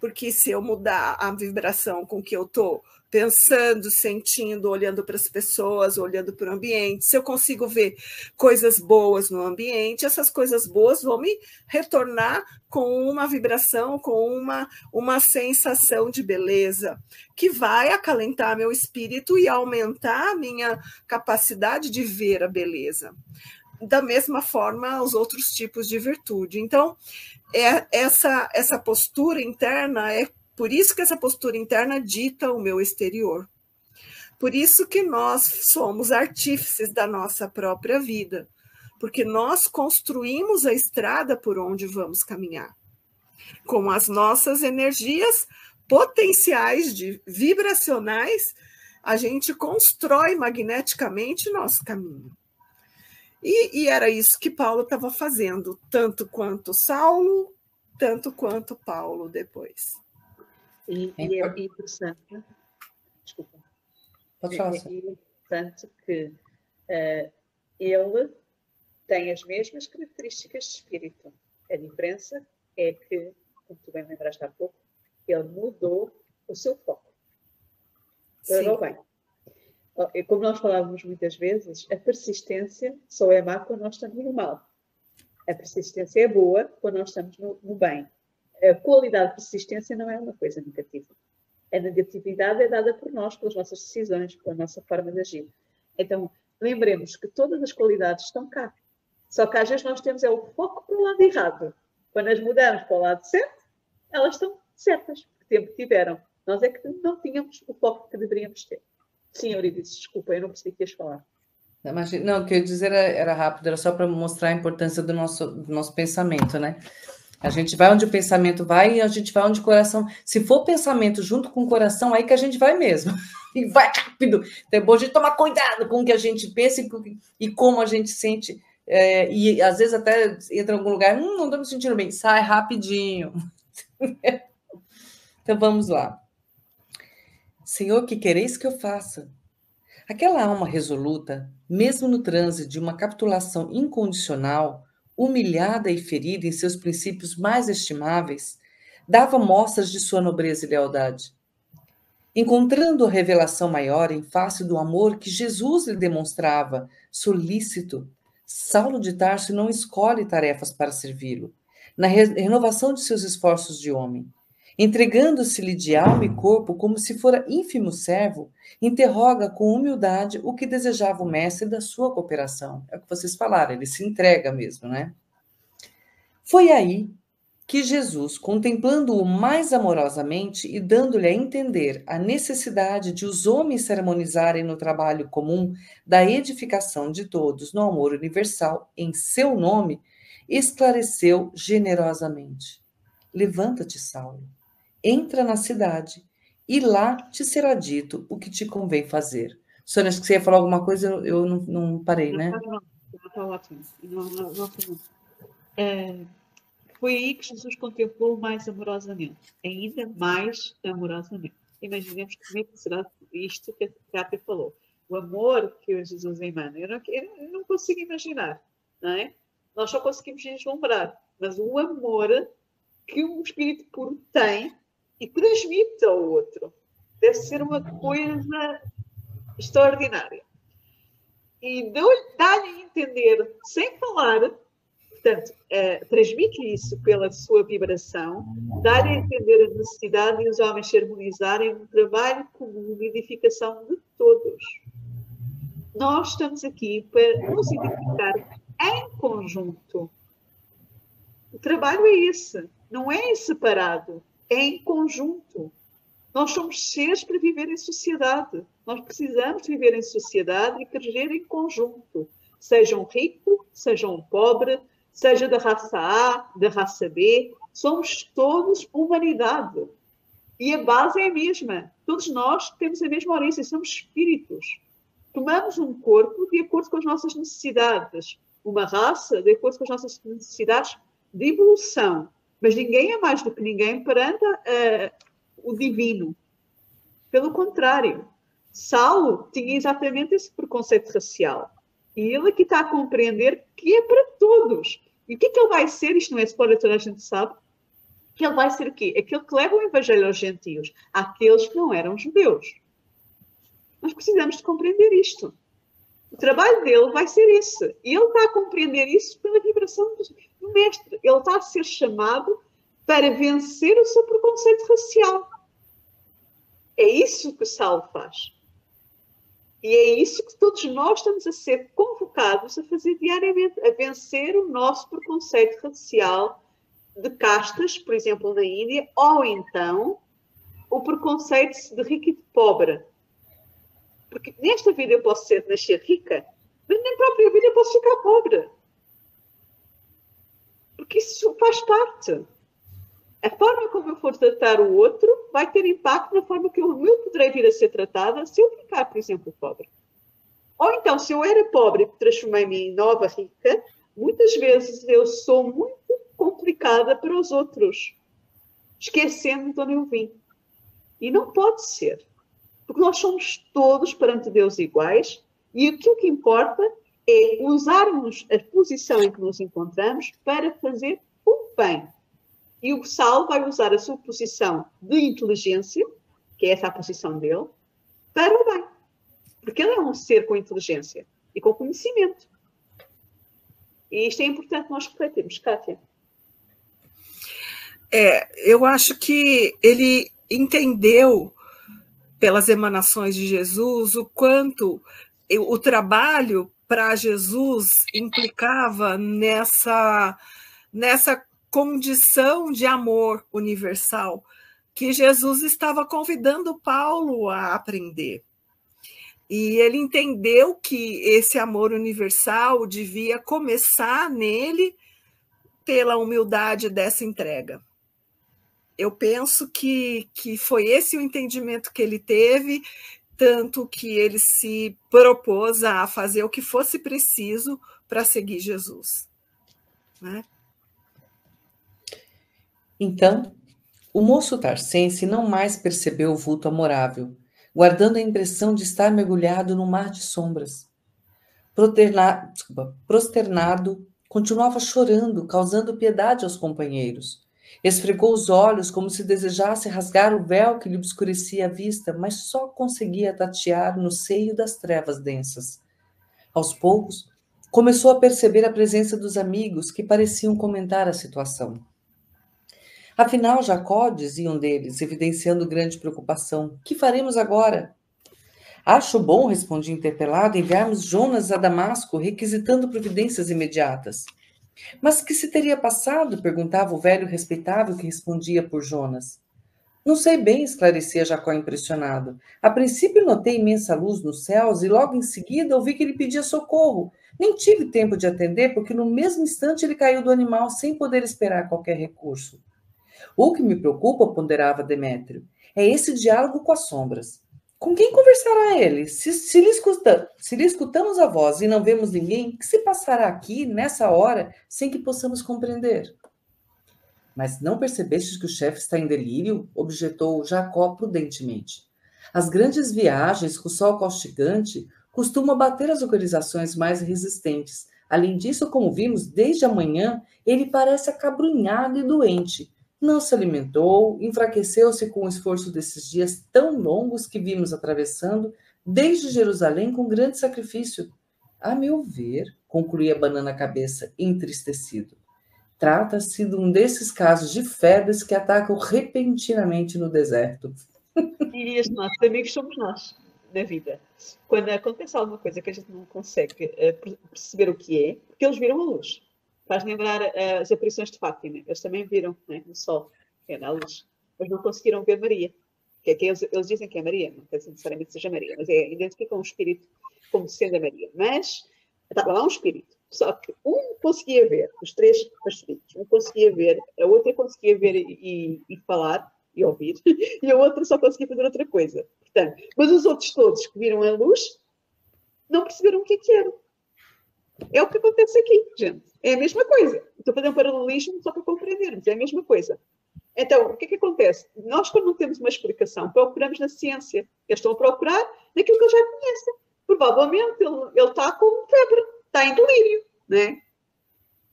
Porque se eu mudar a vibração com que eu estou pensando, sentindo, olhando para as pessoas, olhando para o ambiente, se eu consigo ver coisas boas no ambiente, essas coisas boas vão me retornar com uma vibração, com uma sensação de beleza, que vai acalentar meu espírito e aumentar a minha capacidade de ver a beleza. Da mesma forma, os outros tipos de virtude. Então, essa postura interna, é por isso que essa postura interna dita o meu exterior. Por isso que nós somos artífices da nossa própria vida, porque nós construímos a estrada por onde vamos caminhar. Com as nossas energias potenciais, vibracionais, a gente constrói magneticamente nosso caminho. E era isso que Paulo estava fazendo, tanto quanto Saulo, tanto quanto Paulo depois. E é interessante, desculpa, Pode falar, é interessante que ele tem as mesmas características de espírito. A diferença é que, como tu bem lembraste há pouco, ele mudou o seu foco. Para o bem. Como nós falávamos muitas vezes, a persistência só é má quando nós estamos no mal. A persistência é boa quando nós estamos no bem. A qualidade de persistência não é uma coisa negativa. A negatividade é dada por nós, pelas nossas decisões, pela nossa forma de agir. Então, lembremos que todas as qualidades estão cá. Só que às vezes nós temos o foco para o lado errado. Quando as mudamos para o lado certo, elas estão certas, porque tempo tiveram. Nós é que não tínhamos o foco que deveríamos ter. Sim, Eurídice, desculpa, eu não percebi que ias falar. Não, o que eu ia dizer era rápido, era só para mostrar a importância do nosso pensamento, né? A gente vai onde o pensamento vai e a gente vai onde o coração... Se for pensamento junto com o coração, aí que a gente vai mesmo. E vai rápido. Então é bom a gente tomar cuidado com o que a gente pensa e como a gente sente. E às vezes até entra em algum lugar, não estou me sentindo bem. Sai rapidinho. Então vamos lá. Senhor, que quereis que eu faça? Aquela alma resoluta, mesmo no transe de uma capitulação incondicional, humilhada e ferida em seus princípios mais estimáveis, dava mostras de sua nobreza e lealdade. Encontrando a revelação maior em face do amor que Jesus lhe demonstrava, solícito, Saulo de Tarso não escolhe tarefas para servi-lo, na renovação de seus esforços de homem. Entregando-se-lhe de alma e corpo como se fora ínfimo servo, interroga com humildade o que desejava o mestre da sua cooperação. É o que vocês falaram, ele se entrega mesmo, né? Foi aí que Jesus, contemplando-o mais amorosamente e dando-lhe a entender a necessidade de os homens se harmonizarem no trabalho comum da edificação de todos no amor universal em seu nome, esclareceu generosamente: levanta-te, Saulo. Entra na cidade e lá te será dito o que te convém fazer. Sônia, acho que você ia falar alguma coisa, eu não parei, né? Não, está ótimo. Foi aí que Jesus contemplou mais amorosamente, ainda mais amorosamente. Imaginemos como é que será isto que a Cátia falou. O amor que Jesus emana. Eu não consigo imaginar, não é? Nós só conseguimos deslumbrar. Mas o amor que o Espírito puro tem e transmite ao outro deve ser uma coisa extraordinária. E dá-lhe a entender, sem falar, portanto, transmite isso pela sua vibração, dá-lhe a entender a necessidade de os homens se harmonizarem num trabalho comum de edificação de todos. Nós estamos aqui para nos edificar em conjunto. O trabalho é esse, não é em separado, é em conjunto. Nós somos seres para viver em sociedade. Nós precisamos viver em sociedade e crescer em conjunto. Seja um rico, seja um pobre, seja da raça A, da raça B, somos todos humanidade. E a base é a mesma. Todos nós temos a mesma origem, somos espíritos. Tomamos um corpo de acordo com as nossas necessidades, uma raça de acordo com as nossas necessidades de evolução. Mas ninguém é mais do que ninguém perante o divino. Pelo contrário, Saulo tinha exatamente esse preconceito racial. E ele aqui está a compreender que é para todos. E o que é que ele vai ser? Isto não é spoiler, toda a gente sabe. Que ele vai ser o quê? Aquele que leva o evangelho aos gentios, àqueles que não eram judeus. Nós precisamos de compreender isto. O trabalho dele vai ser esse. E ele está a compreender isso pela vibração do mestre. Ele está a ser chamado para vencer o seu preconceito racial. É isso que Saulo faz. E é isso que todos nós estamos a ser convocados a fazer diariamente, a vencer o nosso preconceito racial de castas, por exemplo, na Índia, ou então o preconceito de rico e de pobre. Porque nesta vida eu posso nascer rica, mas na própria vida eu posso ficar pobre. Porque isso faz parte. A forma como eu for tratar o outro vai ter impacto na forma que eu poderei vir a ser tratada se eu ficar, por exemplo, pobre. Ou então, se eu era pobre e transformei-me em nova rica, muitas vezes eu sou muito complicada para os outros, esquecendo de onde eu vim. E não pode ser. Porque nós somos todos perante Deus iguais e aquilo que importa é usarmos a posição em que nos encontramos para fazer o bem. E o Saulo vai usar a sua posição de inteligência, que é essa a posição dele, para o bem. Porque ele é um ser com inteligência e com conhecimento. E isto é importante nós refletirmos, Cátia. Eu acho que ele entendeu, pelas emanações de Jesus, o quanto o trabalho para Jesus implicava nessa condição de amor universal que Jesus estava convidando Paulo a aprender. E ele entendeu que esse amor universal devia começar nele pela humildade dessa entrega. Eu penso que foi esse o entendimento que ele teve, tanto que ele se propôs a fazer o que fosse preciso para seguir Jesus. Né? Então, o moço tarcense não mais percebeu o vulto amorável, guardando a impressão de estar mergulhado num mar de sombras. Prosternado, continuava chorando, causando piedade aos companheiros. Esfregou os olhos como se desejasse rasgar o véu que lhe obscurecia a vista, mas só conseguia tatear no seio das trevas densas. Aos poucos, começou a perceber a presença dos amigos que pareciam comentar a situação. Afinal, Jacó, dizia um deles, evidenciando grande preocupação, que faremos agora? Acho bom, respondia interpelado, enviarmos Jonas a Damasco, requisitando providências imediatas. Mas que se teria passado? Perguntava o velho respeitável que respondia por Jonas. Não sei bem, esclarecia Jacó impressionado. A princípio notei imensa luz nos céus e logo em seguida ouvi que ele pedia socorro. Nem tive tempo de atender porque no mesmo instante ele caiu do animal sem poder esperar qualquer recurso. O que me preocupa, ponderava Demétrio, é esse diálogo com as sombras. Com quem conversará ele? Se lhe escutamos a voz e não vemos ninguém, o que se passará aqui, nessa hora, sem que possamos compreender? Mas não percebestes que o chefe está em delírio? Objetou Jacó prudentemente. As grandes viagens com o sol causticante costumam abater as organizações mais resistentes. Além disso, como vimos, desde a manhã, ele parece acabrunhado e doente. Não se alimentou, enfraqueceu-se com o esforço desses dias tão longos que vimos atravessando, desde Jerusalém com grande sacrifício. A meu ver, concluía abanando a cabeça, entristecido, trata-se de um desses casos de febres que atacam repentinamente no deserto. E os nossos amigos somos nós, na vida. Quando acontece alguma coisa que a gente não consegue perceber o que é, porque eles viram a luz. Faz lembrar as aparições de Fátima. Eles também viram, né, no sol, que era a luz. Mas não conseguiram ver Maria. Que é que eles dizem que é Maria, não quer dizer necessariamente seja Maria, mas identificam um espírito como sendo a Maria. Mas estava lá um espírito. Só que um conseguia ver, os três espíritos, um conseguia ver, a outra conseguia ver e falar e ouvir, e a outra só conseguia fazer outra coisa. Portanto, mas os outros todos que viram a luz não perceberam o que é que era. É o que acontece aqui, gente. É a mesma coisa. Estou a fazer um paralelismo só para compreendermos. É a mesma coisa. Então, o que é que acontece? Nós, quando não temos uma explicação, procuramos na ciência. Eles estão a procurar naquilo que eles já conhecem. Provavelmente ele está com febre, está em delírio, né?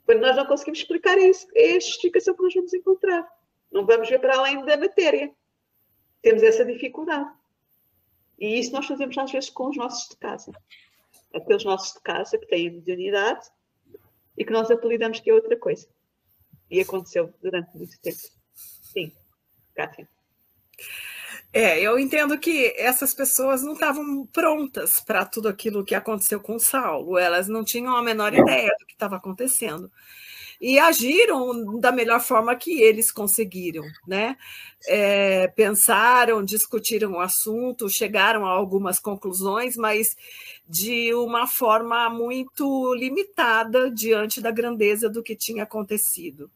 Quando nós não conseguimos explicar isso, é a justificação que nós vamos encontrar. Não vamos ver para além da matéria. Temos essa dificuldade. E isso nós fazemos às vezes com os nossos de casa. Aqueles nossos de casa que têm mediunidade e que nós apelidamos que é outra coisa. E aconteceu durante muito tempo. Sim, Kátia. Eu entendo que essas pessoas não estavam prontas para tudo aquilo que aconteceu com Saulo. Elas não tinham a menor ideia do que estava acontecendo. E agiram da melhor forma que eles conseguiram, né? Pensaram, discutiram o assunto, chegaram a algumas conclusões, mas de uma forma muito limitada diante da grandeza do que tinha acontecido.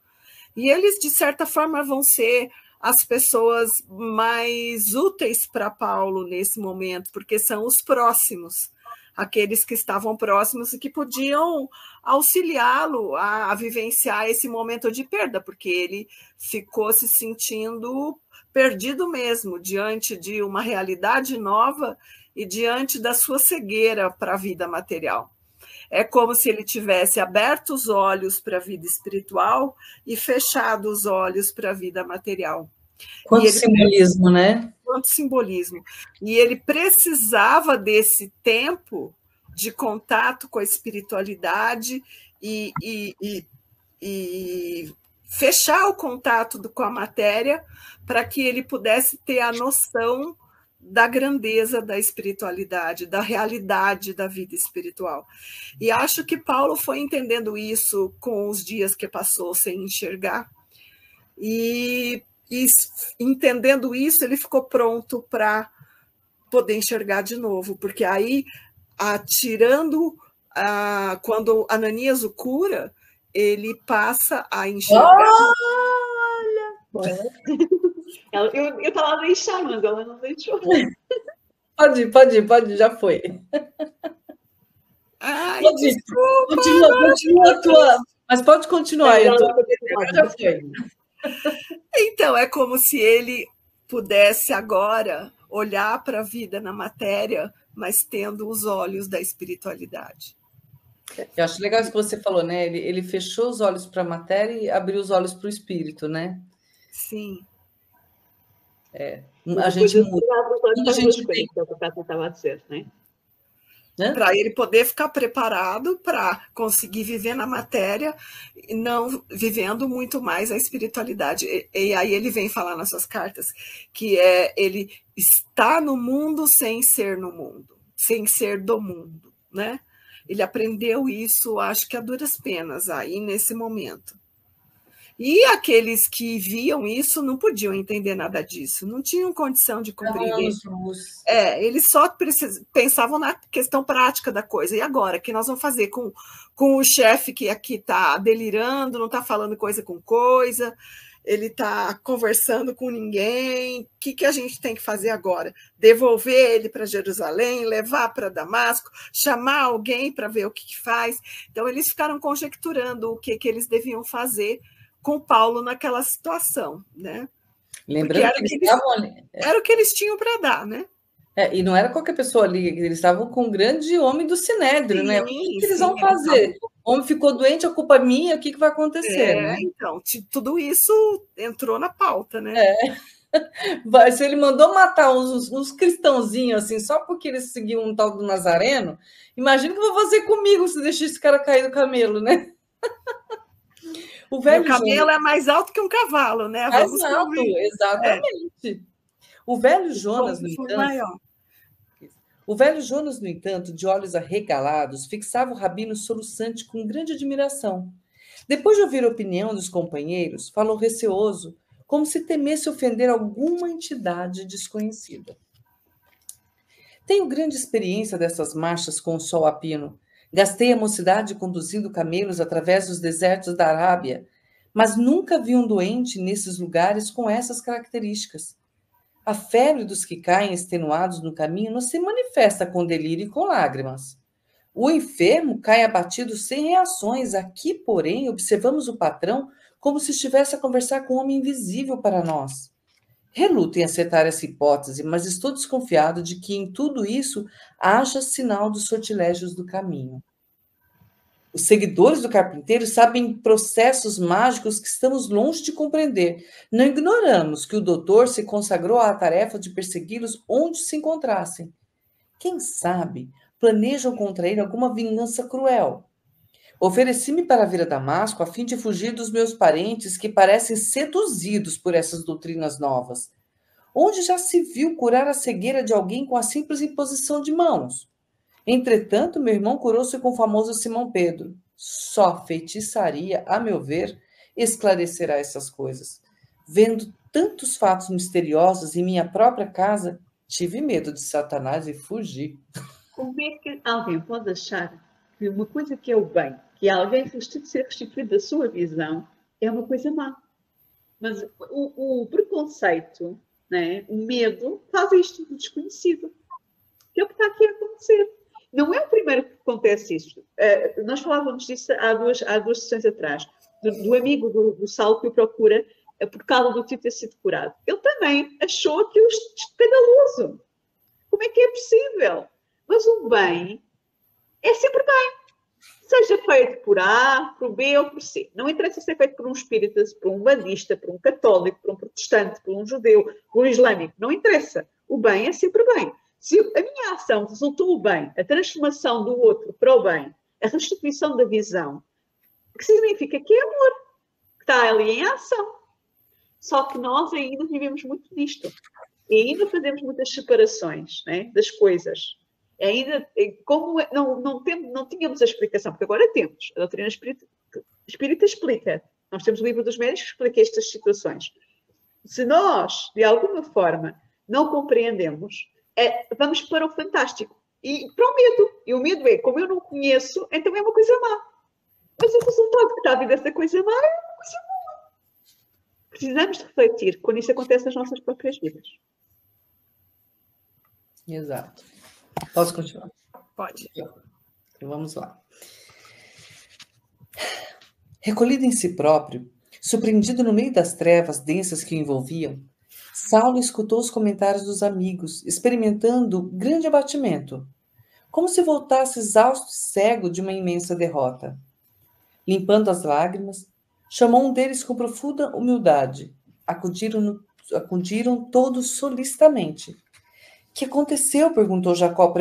E eles, de certa forma, vão ser as pessoas mais úteis para Paulo nesse momento, porque são os próximos, aqueles que estavam próximos e que podiam auxiliá-lo a vivenciar esse momento de perda, porque ele ficou se sentindo perdido mesmo, diante de uma realidade nova e diante da sua cegueira para a vida material. É como se ele tivesse aberto os olhos para a vida espiritual e fechado os olhos para a vida material. Quanto simbolismo, né? Quanto simbolismo. E ele precisava desse tempo de contato com a espiritualidade e fechar o contato com a matéria para que ele pudesse ter a noção da grandeza da espiritualidade, da realidade da vida espiritual. E acho que Paulo foi entendendo isso com os dias que passou sem enxergar. E entendendo isso, ele ficou pronto para poder enxergar de novo, porque aí, quando Ananias o cura, ele passa a enxergar. Olha! Eu estava a deixar, mas ela não deixou. Pode ir, já foi. Ai, pode ir. Continua a tua. Mas pode continuar. Já foi. Então, é como se ele pudesse agora olhar para a vida na matéria, mas tendo os olhos da espiritualidade. Eu acho legal isso que você falou, né? Ele fechou os olhos para a matéria e abriu os olhos para o espírito, né? Sim. A gente muda. A gente tem. Que é o que a estava a dizer, né? Para ele poder ficar preparado para conseguir viver na matéria, e não vivendo muito mais a espiritualidade. E aí ele vem falar nas suas cartas que ele está no mundo sem ser no mundo, sem ser do mundo, né? Ele aprendeu isso, acho que a duras penas, aí nesse momento. E aqueles que viam isso não podiam entender nada disso, não tinham condição de compreender. Eles só pensavam na questão prática da coisa. E agora, o que nós vamos fazer com o chefe que aqui está delirando, não está falando coisa com coisa, ele está conversando com ninguém, o que a gente tem que fazer agora? Devolver ele para Jerusalém, levar para Damasco, chamar alguém para ver o que faz? Então, eles ficaram conjecturando o que eles deviam fazer com Paulo naquela situação, né? Lembrando Era que eles estavam ali. Era o que eles tinham para dar, né? E não era qualquer pessoa ali, eles estavam com um grande homem do Sinédrio, né? O que eles vão fazer? O homem ficou doente, a culpa é minha, o que vai acontecer, né? Então, tudo isso entrou na pauta, né? Se ele mandou matar uns cristãozinhos, assim, só porque eles seguiam um tal do Nazareno, imagina o que eu vou fazer comigo se deixar esse cara cair do camelo, né? O camelo é mais alto que um cavalo, né? Vamos alto, exatamente. O velho Jonas, no entanto, de olhos arregalados, fixava o rabino soluçante com grande admiração. Depois de ouvir a opinião dos companheiros, falou receoso, como se temesse ofender alguma entidade desconhecida. Tenho grande experiência dessas marchas com o sol a pino. Gastei a mocidade conduzindo camelos através dos desertos da Arábia, mas nunca vi um doente nesses lugares com essas características. A febre dos que caem extenuados no caminho não se manifesta com delírio e com lágrimas. O enfermo cai abatido sem reações. Aqui, porém, observamos o patrão como se estivesse a conversar com um homem invisível para nós. Reluto em acertar essa hipótese, mas estou desconfiado de que em tudo isso haja sinal dos sortilégios do caminho. Os seguidores do carpinteiro sabem processos mágicos que estamos longe de compreender. Não ignoramos que o doutor se consagrou à tarefa de persegui-los onde se encontrassem. Quem sabe planejam contra ele alguma vingança cruel. Ofereci-me para vir a Damasco a fim de fugir dos meus parentes que parecem seduzidos por essas doutrinas novas. Onde já se viu curar a cegueira de alguém com a simples imposição de mãos? Entretanto, meu irmão curou-se com o famoso Simão Pedro. Só feitiçaria, a meu ver, esclarecerá essas coisas. Vendo tantos fatos misteriosos em minha própria casa, tive medo de Satanás e fugi. Como é que alguém pode achar que uma coisa que é o bem, que alguém ser restituído da sua visão, é uma coisa má? Mas o preconceito, né, o medo, faz isto do desconhecido. Que é o que está aqui a acontecer. Não é o primeiro que acontece isso. Nós falávamos disso há duas sessões atrás, do amigo do Saulo que o procura por causa do tipo ter sido curado. Ele também achou aquilo escandaloso. Como é que é possível? Mas o bem é sempre bem. Seja feito por A, por B ou por C. Não interessa ser feito por um espírita, por um bandista, por um católico, por um protestante, por um judeu, por um islâmico. Não interessa. O bem é sempre bem. Se a minha ação resultou o bem, a transformação do outro para o bem, a restituição da visão, que significa que é amor, que está ali em ação. Só que nós ainda vivemos muito disto. E ainda fazemos muitas separações, né, das coisas. Ainda, como não tínhamos a explicação, porque agora temos. A doutrina espírita explica. Nós temos o livro dos médicos que explica estas situações. Se nós, de alguma forma, não compreendemos, vamos para o fantástico e para o medo. E o medo é, como eu não conheço, então é uma coisa má. Mas o resultado que está a vir dessa coisa má é uma coisa boa. Precisamos de refletir quando isso acontece nas nossas próprias vidas. Exato. Posso continuar? Pode. Então, vamos lá. Recolhido em si próprio, surpreendido no meio das trevas densas que o envolviam, Saulo escutou os comentários dos amigos, experimentando grande abatimento, como se voltasse exausto e cego de uma imensa derrota. Limpando as lágrimas, chamou um deles com profunda humildade. Acudiram todos solicitamente. Que aconteceu? Perguntou Jacó,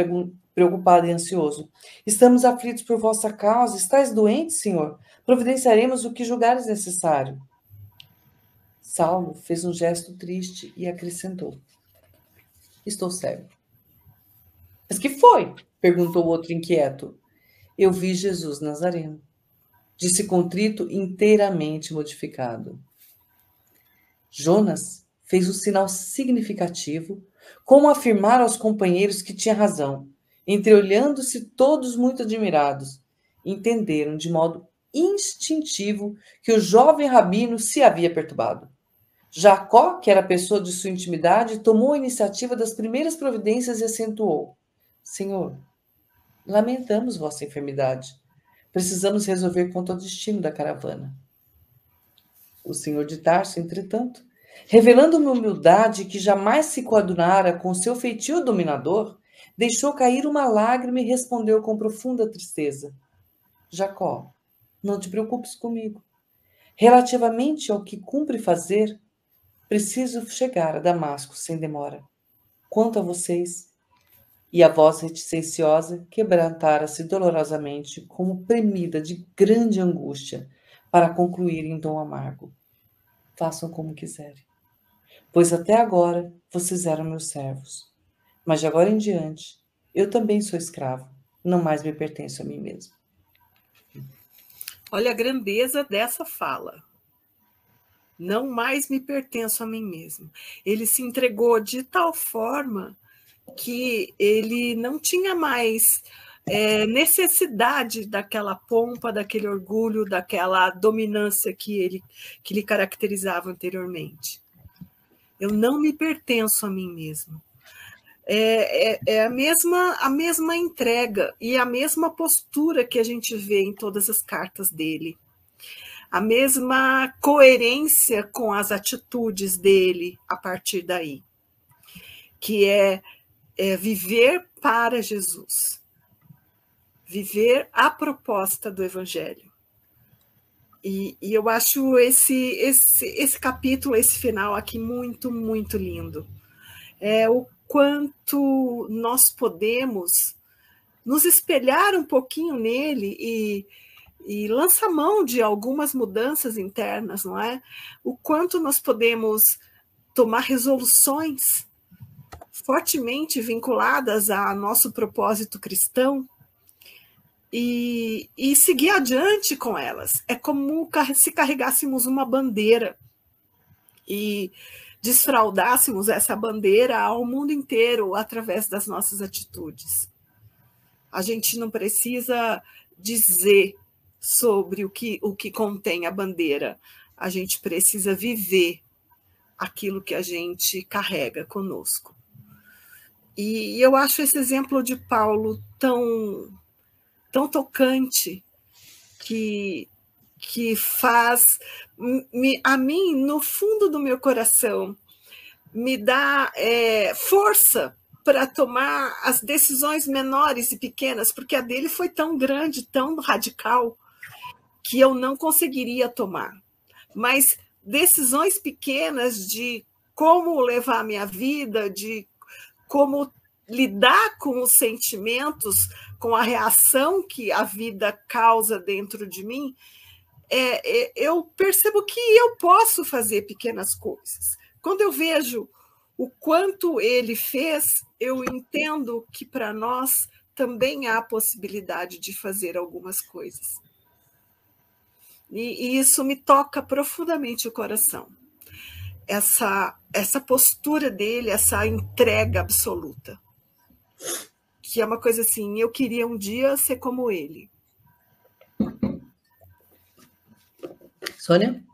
preocupado e ansioso. Estamos aflitos por vossa causa. Estais doente, senhor? Providenciaremos o que julgares necessário. Saulo fez um gesto triste e acrescentou. Estou cego. Mas que foi? Perguntou o outro inquieto. Eu vi Jesus Nazareno. Disse contrito, inteiramente modificado. Jonas fez um sinal significativo, como afirmar aos companheiros que tinha razão. Entreolhando-se todos muito admirados, entenderam de modo instintivo que o jovem rabino se havia perturbado. Jacó, que era a pessoa de sua intimidade, tomou a iniciativa das primeiras providências e acentuou. Senhor, lamentamos vossa enfermidade. Precisamos resolver quanto ao destino da caravana. O senhor de Tarso, entretanto, revelando uma humildade que jamais se coadunara com seu feitio dominador, deixou cair uma lágrima e respondeu com profunda tristeza: Jacó, não te preocupes comigo. Relativamente ao que cumpre fazer, preciso chegar a Damasco sem demora. Quanto a vocês... E a voz reticenciosa quebrantara-se dolorosamente, como premida de grande angústia, para concluir em tom amargo: façam como quiserem, pois até agora vocês eram meus servos, mas de agora em diante eu também sou escravo, não mais me pertenço a mim mesmo. Olha a grandeza dessa fala. Não mais me pertenço a mim mesmo. Ele se entregou de tal forma que ele não tinha mais necessidade daquela pompa, daquele orgulho, daquela dominância que lhe caracterizava anteriormente. Eu não me pertenço a mim mesmo. É a mesma entrega e a mesma postura que a gente vê em todas as cartas dele. A mesma coerência com as atitudes dele a partir daí, que é viver para Jesus, viver a proposta do Evangelho. E eu acho esse capítulo, esse final aqui muito, muito lindo. O quanto nós podemos nos espelhar um pouquinho nele e lançar mão de algumas mudanças internas, não é? O quanto nós podemos tomar resoluções fortemente vinculadas a nosso propósito cristão e seguir adiante com elas. É como se carregássemos uma bandeira e desfraudássemos essa bandeira ao mundo inteiro através das nossas atitudes. A gente não precisa dizer sobre o que contém a bandeira. A gente precisa viver aquilo que a gente carrega conosco. E eu acho esse exemplo de Paulo tão tocante, que faz a mim, no fundo do meu coração, me dá força para tomar as decisões menores e pequenas, porque a dele foi tão grande, tão radical, que eu não conseguiria tomar. Mas decisões pequenas de como levar a minha vida, de como lidar com os sentimentos, com a reação que a vida causa dentro de mim, eu percebo que eu posso fazer pequenas coisas. Quando eu vejo o quanto ele fez, eu entendo que para nós também há a possibilidade de fazer algumas coisas. E isso me toca profundamente o coração. Essa postura dele, essa entrega absoluta. Que é uma coisa assim, eu queria um dia ser como ele. Sônia?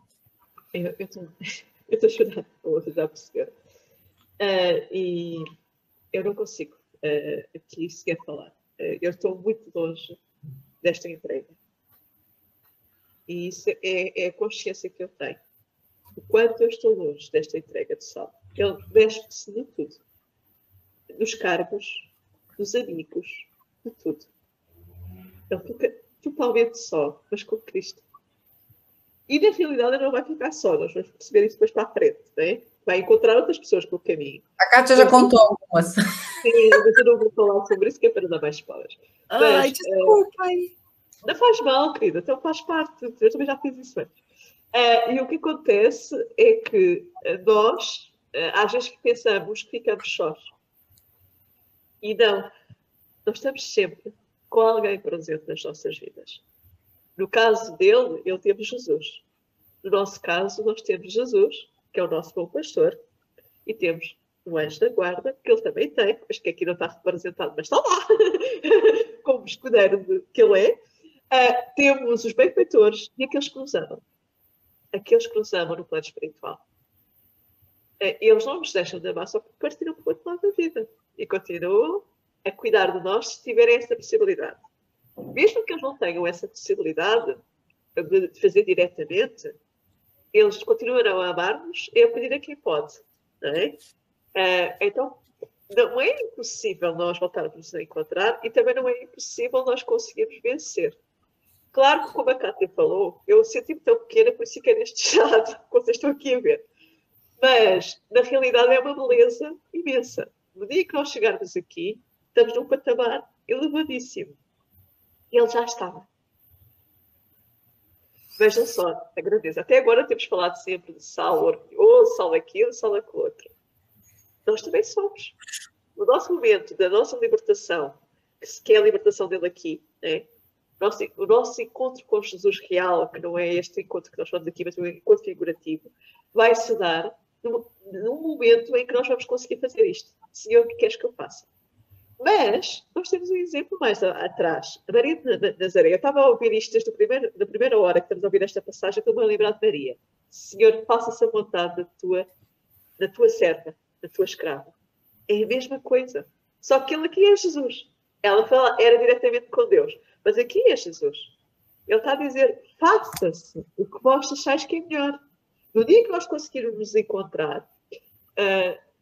Eu estou chorando, você já percebeu. E eu não consigo aqui sequer falar. Eu estou muito longe desta entrega. E isso é a consciência que eu tenho. O quanto eu estou longe desta entrega de Sal. Ele veste-se de tudo. Dos cargos, dos amigos, de tudo. Ele fica totalmente só, mas com Cristo. E na realidade ele não vai ficar só, nós vamos perceber isso depois para a frente, né? Vai encontrar outras pessoas pelo caminho. A Kátia já contou algumas. Sim, mas eu não vou falar sobre isso, que é para dar mais spoilers. Ai, desculpa aí. Não faz mal, querida, então faz parte, eu também já fiz isso antes. E o que acontece é que nós, às vezes pensamos que ficamos sós. E não, nós estamos sempre com alguém presente nas nossas vidas. No caso dele, ele teve Jesus. No nosso caso, nós temos Jesus, que é o nosso bom pastor, e temos o anjo da guarda, que ele também tem, mas que aqui não está representado, mas está lá, como escudeiro que ele é. Temos os benfeitores e aqueles que nos amam. Aqueles que nos amam no plano espiritual. Eles não nos deixam de amar só porque partiram para o outro lado da vida. E continuam a cuidar de nós se tiverem essa possibilidade. Mesmo que eles não tenham essa possibilidade de fazer diretamente, eles continuarão a amar-nos e a pedir a quem pode. Não é? Então, não é impossível nós voltarmos a encontrar e também não é impossível nós conseguirmos vencer. Claro que, como a Cátia falou, eu senti-me tão pequena, por isso fiquei neste estado, que vocês estão aqui a ver. Mas, na realidade, é uma beleza imensa. No dia que nós chegarmos aqui, estamos num patamar elevadíssimo. E ele já estava. Vejam só, agradeço. Até agora temos falado sempre de sal orgulhoso, sal aquilo, sal aquilo outro. Nós também somos. No nosso momento da nossa libertação, que é a libertação dele aqui, né? O nosso encontro com Jesus real, que não é este encontro que nós falamos aqui, mas um encontro figurativo, vai se dar num momento em que nós vamos conseguir fazer isto. Senhor, o que queres que eu faça? Mas nós temos um exemplo mais atrás. A Maria de Nazaré. Eu estava a ouvir isto desde da primeira hora que estamos a ouvir esta passagem, estou-me a lembrar de Maria. Senhor, faça-se a vontade da tua serva, da tua escrava. É a mesma coisa. Só que ele aqui é Jesus. Ela era diretamente com Deus. Mas aqui é Jesus. Ele está a dizer, faça-se o que vós achais que é melhor. No dia que nós conseguirmos nos encontrar,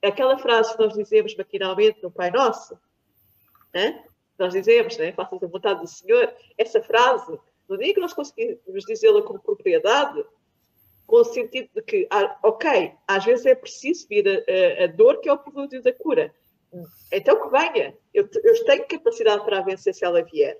aquela frase que nós dizemos maquinalmente no Pai Nosso, né? Nós dizemos, né? Faça-se a vontade do Senhor, essa frase, no dia que nós conseguirmos dizê-la com propriedade, com o sentido de que, ok, às vezes é preciso vir a dor que é o prelúdio da cura. Então que venha. Eu tenho capacidade para a vencer se ela vier.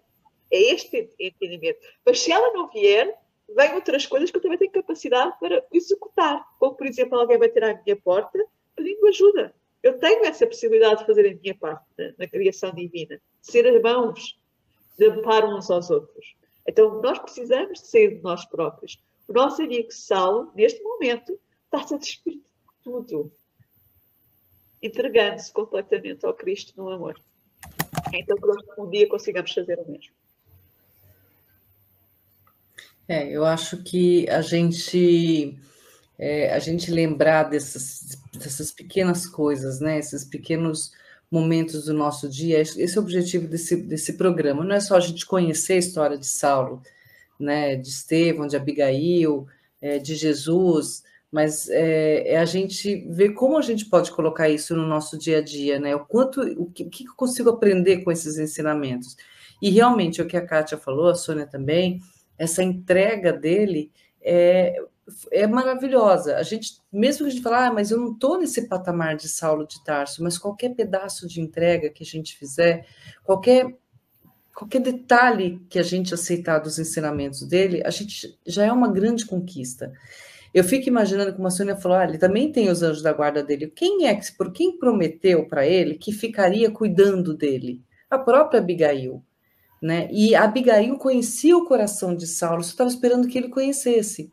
É este entendimento. Mas se ela não vier, vêm outras coisas que eu também tenho capacidade para executar. Como, por exemplo, alguém bater à minha porta pedindo ajuda. Eu tenho essa possibilidade de fazer a minha parte na criação divina. De ser irmãos, de amparo uns aos outros. Então, nós precisamos de sair de nós próprios. O nosso amigo Saulo, neste momento, está-se a despir de tudo. Entregando-se completamente ao Cristo no amor. Então, que nós um dia consigamos fazer o mesmo. Eu acho que a gente lembrar dessas pequenas coisas, né? Esses pequenos momentos do nosso dia, esse é o objetivo desse programa. Não é só a gente conhecer a história de Saulo, né? De Estevão, de Abigail, de Jesus, mas a gente ver como a gente pode colocar isso no nosso dia a dia, né? O que eu consigo aprender com esses ensinamentos. E realmente, o que a Kátia falou, a Sônia também, essa entrega dele é maravilhosa. A gente, mesmo que a gente fale, mas eu não estou nesse patamar de Saulo de Tarso, mas qualquer pedaço de entrega que a gente fizer, qualquer detalhe que a gente aceitar dos ensinamentos dele, a gente já é uma grande conquista. Eu fico imaginando, como a Sônia falou, ele também tem os anjos da guarda dele. Quem prometeu para ele que ficaria cuidando dele? A própria Abigail. Né? E a Abigail conhecia o coração de Saulo, só estava esperando que ele conhecesse.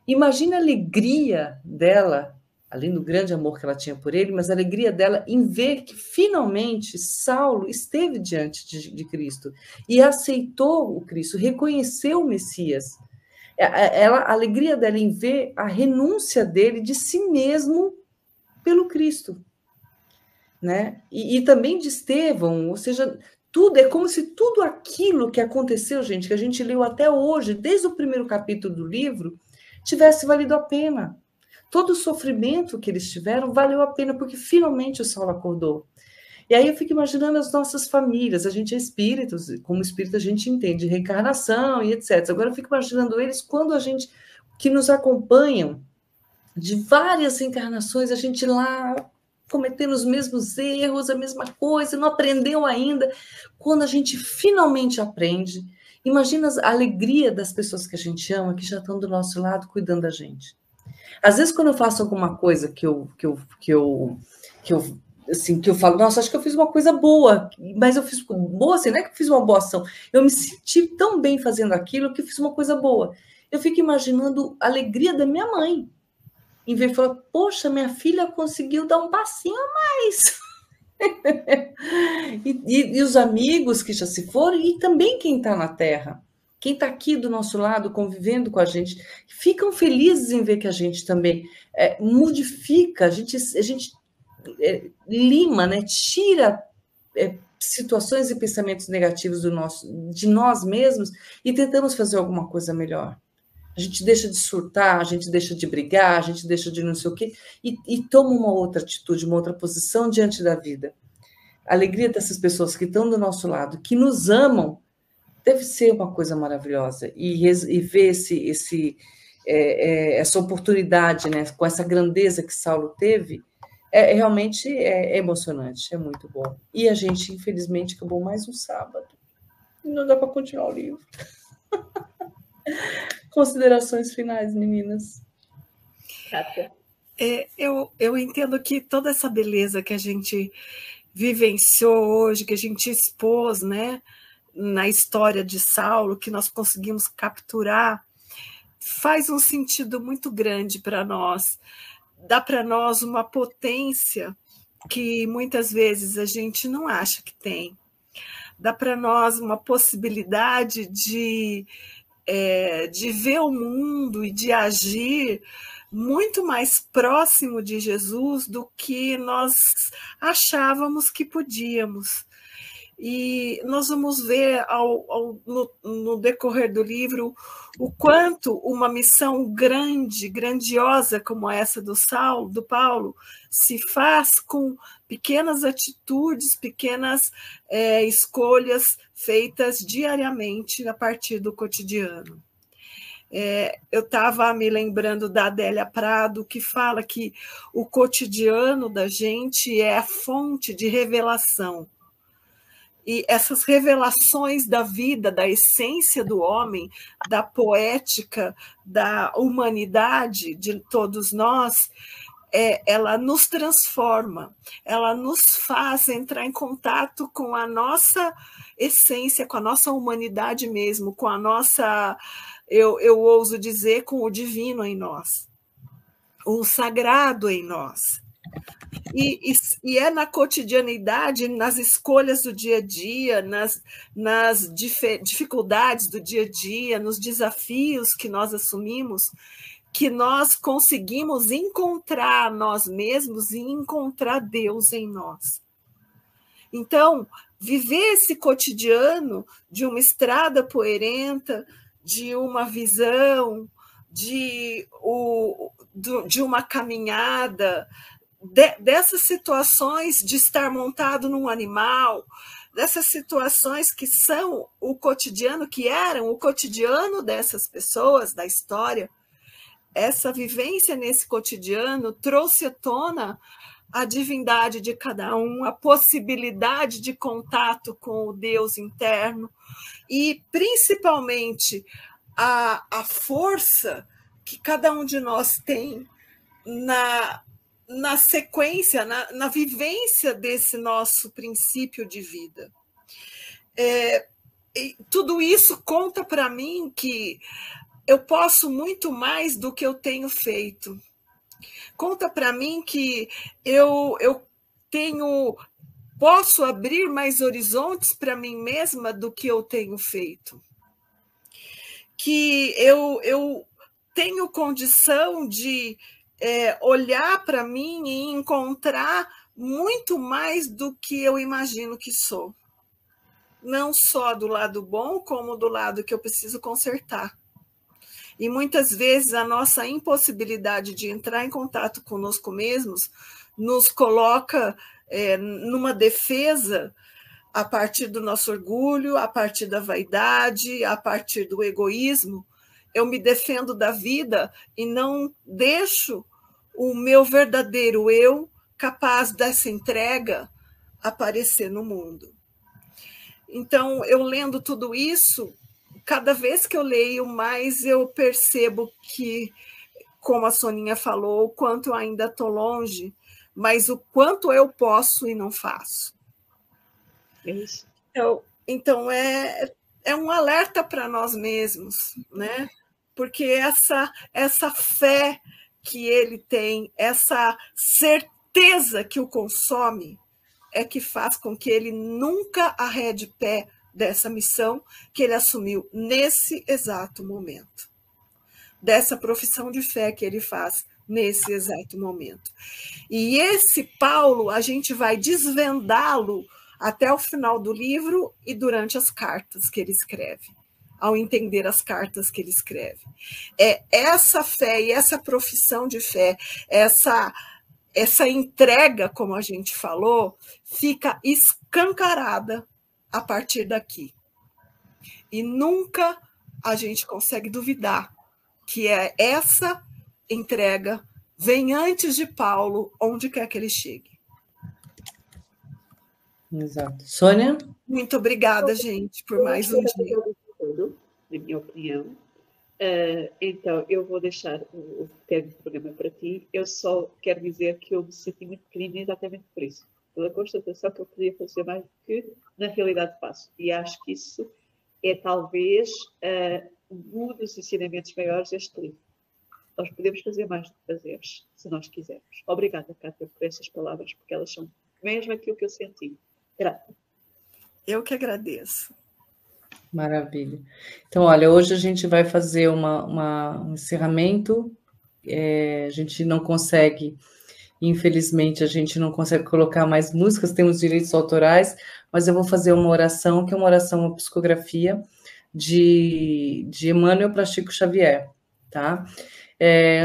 Imagina a alegria dela, além do grande amor que ela tinha por ele, mas a alegria dela em ver que finalmente Saulo esteve diante de Cristo e aceitou o Cristo, reconheceu o Messias. A alegria dela em ver a renúncia dele de si mesmo pelo Cristo. Né? E também de Estevão, ou seja, tudo, é como se tudo aquilo que aconteceu, gente, que a gente leu até hoje, desde o primeiro capítulo do livro, tivesse valido a pena. Todo o sofrimento que eles tiveram valeu a pena, porque finalmente o Saulo acordou. E aí eu fico imaginando as nossas famílias, a gente é espíritos, como espírito a gente entende reencarnação e etc. Agora eu fico imaginando eles quando que nos acompanham de várias reencarnações, a gente lá cometendo os mesmos erros, a mesma coisa, não aprendeu ainda. Quando a gente finalmente aprende, imagina a alegria das pessoas que a gente ama, que já estão do nosso lado, cuidando da gente. Às vezes, quando eu faço alguma coisa que eu falo, nossa, acho que eu fiz uma coisa boa, mas eu fiz boa assim, não é que eu fiz uma boa ação, eu me senti tão bem fazendo aquilo que eu fiz uma coisa boa. Eu fico imaginando a alegria da minha mãe, em vez de falar, poxa, minha filha conseguiu dar um passinho a mais. e os amigos que já se foram, e também quem está na Terra, quem está aqui do nosso lado, convivendo com a gente, ficam felizes em ver que a gente também modifica, a gente lima, né, tira situações e pensamentos negativos de nós mesmos e tentamos fazer alguma coisa melhor. A gente deixa de surtar, a gente deixa de brigar, a gente deixa de não sei o quê, e toma uma outra atitude, uma outra posição diante da vida. A alegria dessas pessoas que estão do nosso lado, que nos amam, deve ser uma coisa maravilhosa. E ver essa oportunidade, né, com essa grandeza que Saulo teve, realmente emocionante, é muito bom. E a gente, infelizmente, acabou mais um sábado. Não dá para continuar o livro. Considerações finais, meninas. Kátia. Eu entendo que toda essa beleza que a gente vivenciou hoje, que a gente expôs, né, na história de Saulo, que nós conseguimos capturar, faz um sentido muito grande para nós. Dá para nós uma potência que muitas vezes a gente não acha que tem. Dá para nós uma possibilidade de ver o mundo e de agir muito mais próximo de Jesus do que nós achávamos que podíamos. E nós vamos ver no decorrer do livro o quanto uma missão grande, grandiosa como essa do Paulo, se faz com pequenas atitudes, pequenas escolhas feitas diariamente a partir do cotidiano. Eu estava me lembrando da Adélia Prado, que fala que o cotidiano da gente é a fonte de revelação. E essas revelações da vida, da essência do homem, da poética, da humanidade de todos nós, ela nos transforma, ela nos faz entrar em contato com a nossa essência, com a nossa humanidade mesmo, com a nossa, eu ouso dizer, com o divino em nós, o sagrado em nós. E é na cotidianidade, nas escolhas do dia a dia, nas dificuldades do dia a dia, nos desafios que nós assumimos, que nós conseguimos encontrar nós mesmos e encontrar Deus em nós. Então, viver esse cotidiano de uma estrada poeirenta, de uma visão, de uma caminhada, dessas situações de estar montado num animal, dessas situações que são o cotidiano, que eram o cotidiano dessas pessoas da história, essa vivência nesse cotidiano trouxe à tona a divindade de cada um, a possibilidade de contato com o Deus interno e, principalmente, a força que cada um de nós tem na sequência, na vivência desse nosso princípio de vida. Tudo isso conta para mim que eu posso muito mais do que eu tenho feito. Conta para mim que eu posso abrir mais horizontes para mim mesma do que eu tenho feito. Que eu tenho condição de olhar para mim e encontrar muito mais do que eu imagino que sou. Não só do lado bom, como do lado que eu preciso consertar. E muitas vezes a nossa impossibilidade de entrar em contato conosco mesmos nos coloca numa defesa a partir do nosso orgulho, a partir da vaidade, a partir do egoísmo. Eu me defendo da vida e não deixo o meu verdadeiro eu, capaz dessa entrega, aparecer no mundo. Então, eu lendo tudo isso, cada vez que eu leio mais, eu percebo que, como a Soninha falou, o quanto eu ainda estou longe, mas o quanto eu posso e não faço. Isso. Então é um alerta para nós mesmos, né? Porque essa fé que ele tem, essa certeza que o consome, é que faz com que ele nunca arrede pé dessa missão que ele assumiu nesse exato momento, dessa profissão de fé que ele faz nesse exato momento. E esse Paulo, a gente vai desvendá-lo até o final do livro e durante as cartas que ele escreve. ao entender as cartas que ele escreve. É essa fé e essa profissão de fé, essa entrega, como a gente falou, fica escancarada a partir daqui. E nunca a gente consegue duvidar que essa entrega vem antes de Paulo, onde quer que ele chegue. Exato. Sônia? Muito obrigada, gente, por mais um dia. Na minha opinião. Então, eu vou deixar o termo do programa para ti. Eu só quero dizer que eu me senti muito pequenina exatamente por isso. Pela constatação que eu podia fazer mais do que na realidade faço. E acho que isso é talvez um dos ensinamentos maiores deste livro. Nós podemos fazer mais do que fazemos, se nós quisermos. Obrigada, Cátia, por essas palavras, porque elas são mesmo aquilo que eu senti. Grata. Eu que agradeço. Maravilha. Então, olha, hoje a gente vai fazer um encerramento. A gente não consegue, infelizmente, a gente não consegue colocar mais músicas, temos direitos autorais, mas eu vou fazer uma oração, que é uma oração, uma psicografia de Emmanuel para Chico Xavier, tá?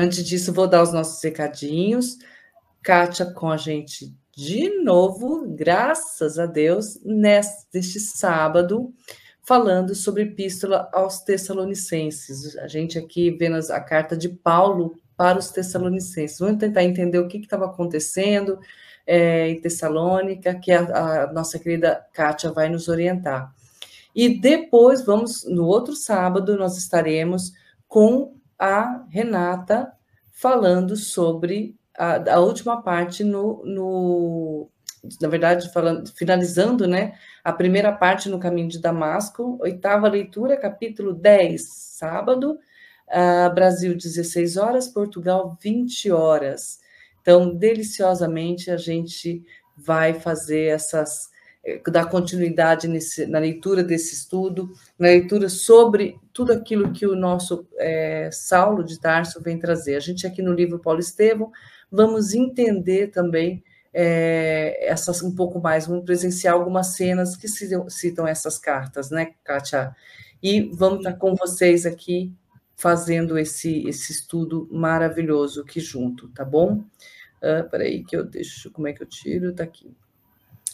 Antes disso, vou dar os nossos recadinhos. Kátia com a gente de novo, graças a Deus, neste sábado, falando sobre Epístola aos Tessalonicenses. A gente aqui vendo a carta de Paulo para os Tessalonicenses. Vamos tentar entender o que estava acontecendo em Tessalônica, que a nossa querida Kátia vai nos orientar. E depois, no outro sábado, nós estaremos com a Renata falando sobre a última parte na verdade, finalizando, né, a primeira parte no Caminho de Damasco, 8ª leitura, capítulo 10, sábado, Brasil, 16 horas, Portugal, 20 horas. Então, deliciosamente, a gente vai fazer dar continuidade na leitura desse estudo, na leitura sobre tudo aquilo que o nosso Saulo de Tarso vem trazer. A gente aqui no livro Paulo Estevão, vamos entender também um pouco mais, vamos presenciar algumas cenas que citam essas cartas, né, Kátia? E vamos estar com vocês aqui fazendo esse estudo maravilhoso aqui junto, tá bom? Peraí que eu deixo, como é que eu tiro? Tá aqui.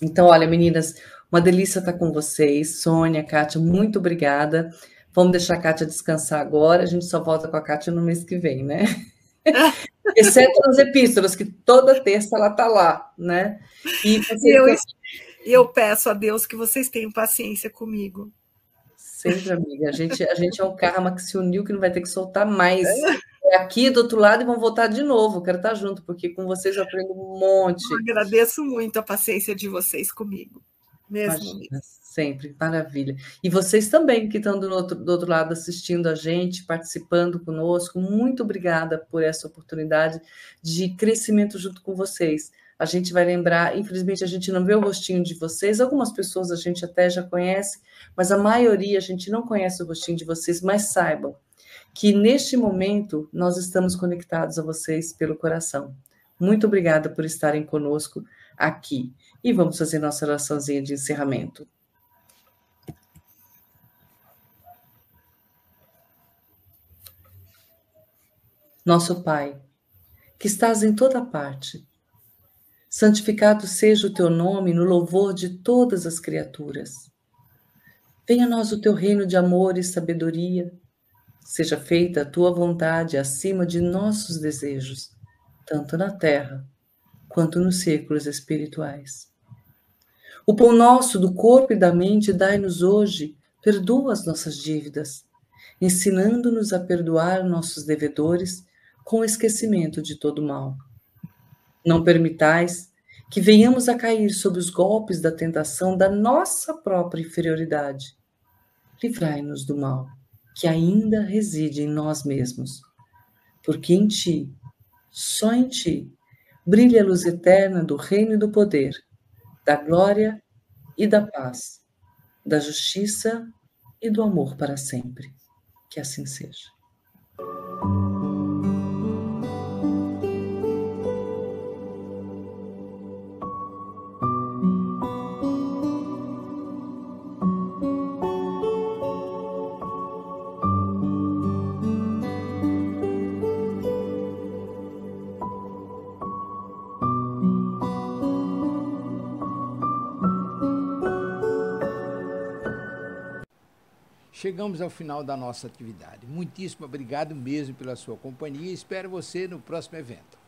Então, olha, meninas, uma delícia estar com vocês. Sônia, Kátia, muito obrigada. Vamos deixar a Kátia descansar agora, a gente só volta com a Kátia no mês que vem, né? Exceto nas epístolas, que toda terça ela está lá, né? E eu peço a Deus que vocês tenham paciência comigo. Sempre, amiga. A gente é um karma que se uniu, que não vai ter que soltar mais. Aqui do outro lado e vão voltar de novo. Eu quero estar junto, porque com vocês eu aprendo um monte. Eu agradeço muito a paciência de vocês comigo. Imagina, sempre, maravilha. E vocês também que estão do outro lado assistindo a gente, participando conosco, muito obrigada por essa oportunidade de crescimento junto com vocês. A gente vai lembrar, infelizmente a gente não vê o rostinho de vocês, algumas pessoas a gente até já conhece, mas a maioria a gente não conhece o rostinho de vocês, mas saibam que neste momento nós estamos conectados a vocês pelo coração. Muito obrigada por estarem conosco aqui. E vamos fazer nossa oraçãozinha de encerramento. Nosso Pai, que estás em toda parte, santificado seja o teu nome no louvor de todas as criaturas. Venha a nós o teu reino de amor e sabedoria. Seja feita a tua vontade acima de nossos desejos, tanto na terra quanto nos círculos espirituais. O pão nosso do corpo e da mente dai-nos hoje, perdoa as nossas dívidas, ensinando-nos a perdoar nossos devedores com o esquecimento de todo mal. Não permitais que venhamos a cair sob os golpes da tentação da nossa própria inferioridade. Livrai-nos do mal, que ainda reside em nós mesmos, porque em ti, só em ti, brilha a luz eterna do reino e do poder, da glória e da paz, da justiça e do amor para sempre. Que assim seja. chegamos ao final da nossa atividade. Muitíssimo obrigado mesmo pela sua companhia e espero você no próximo evento.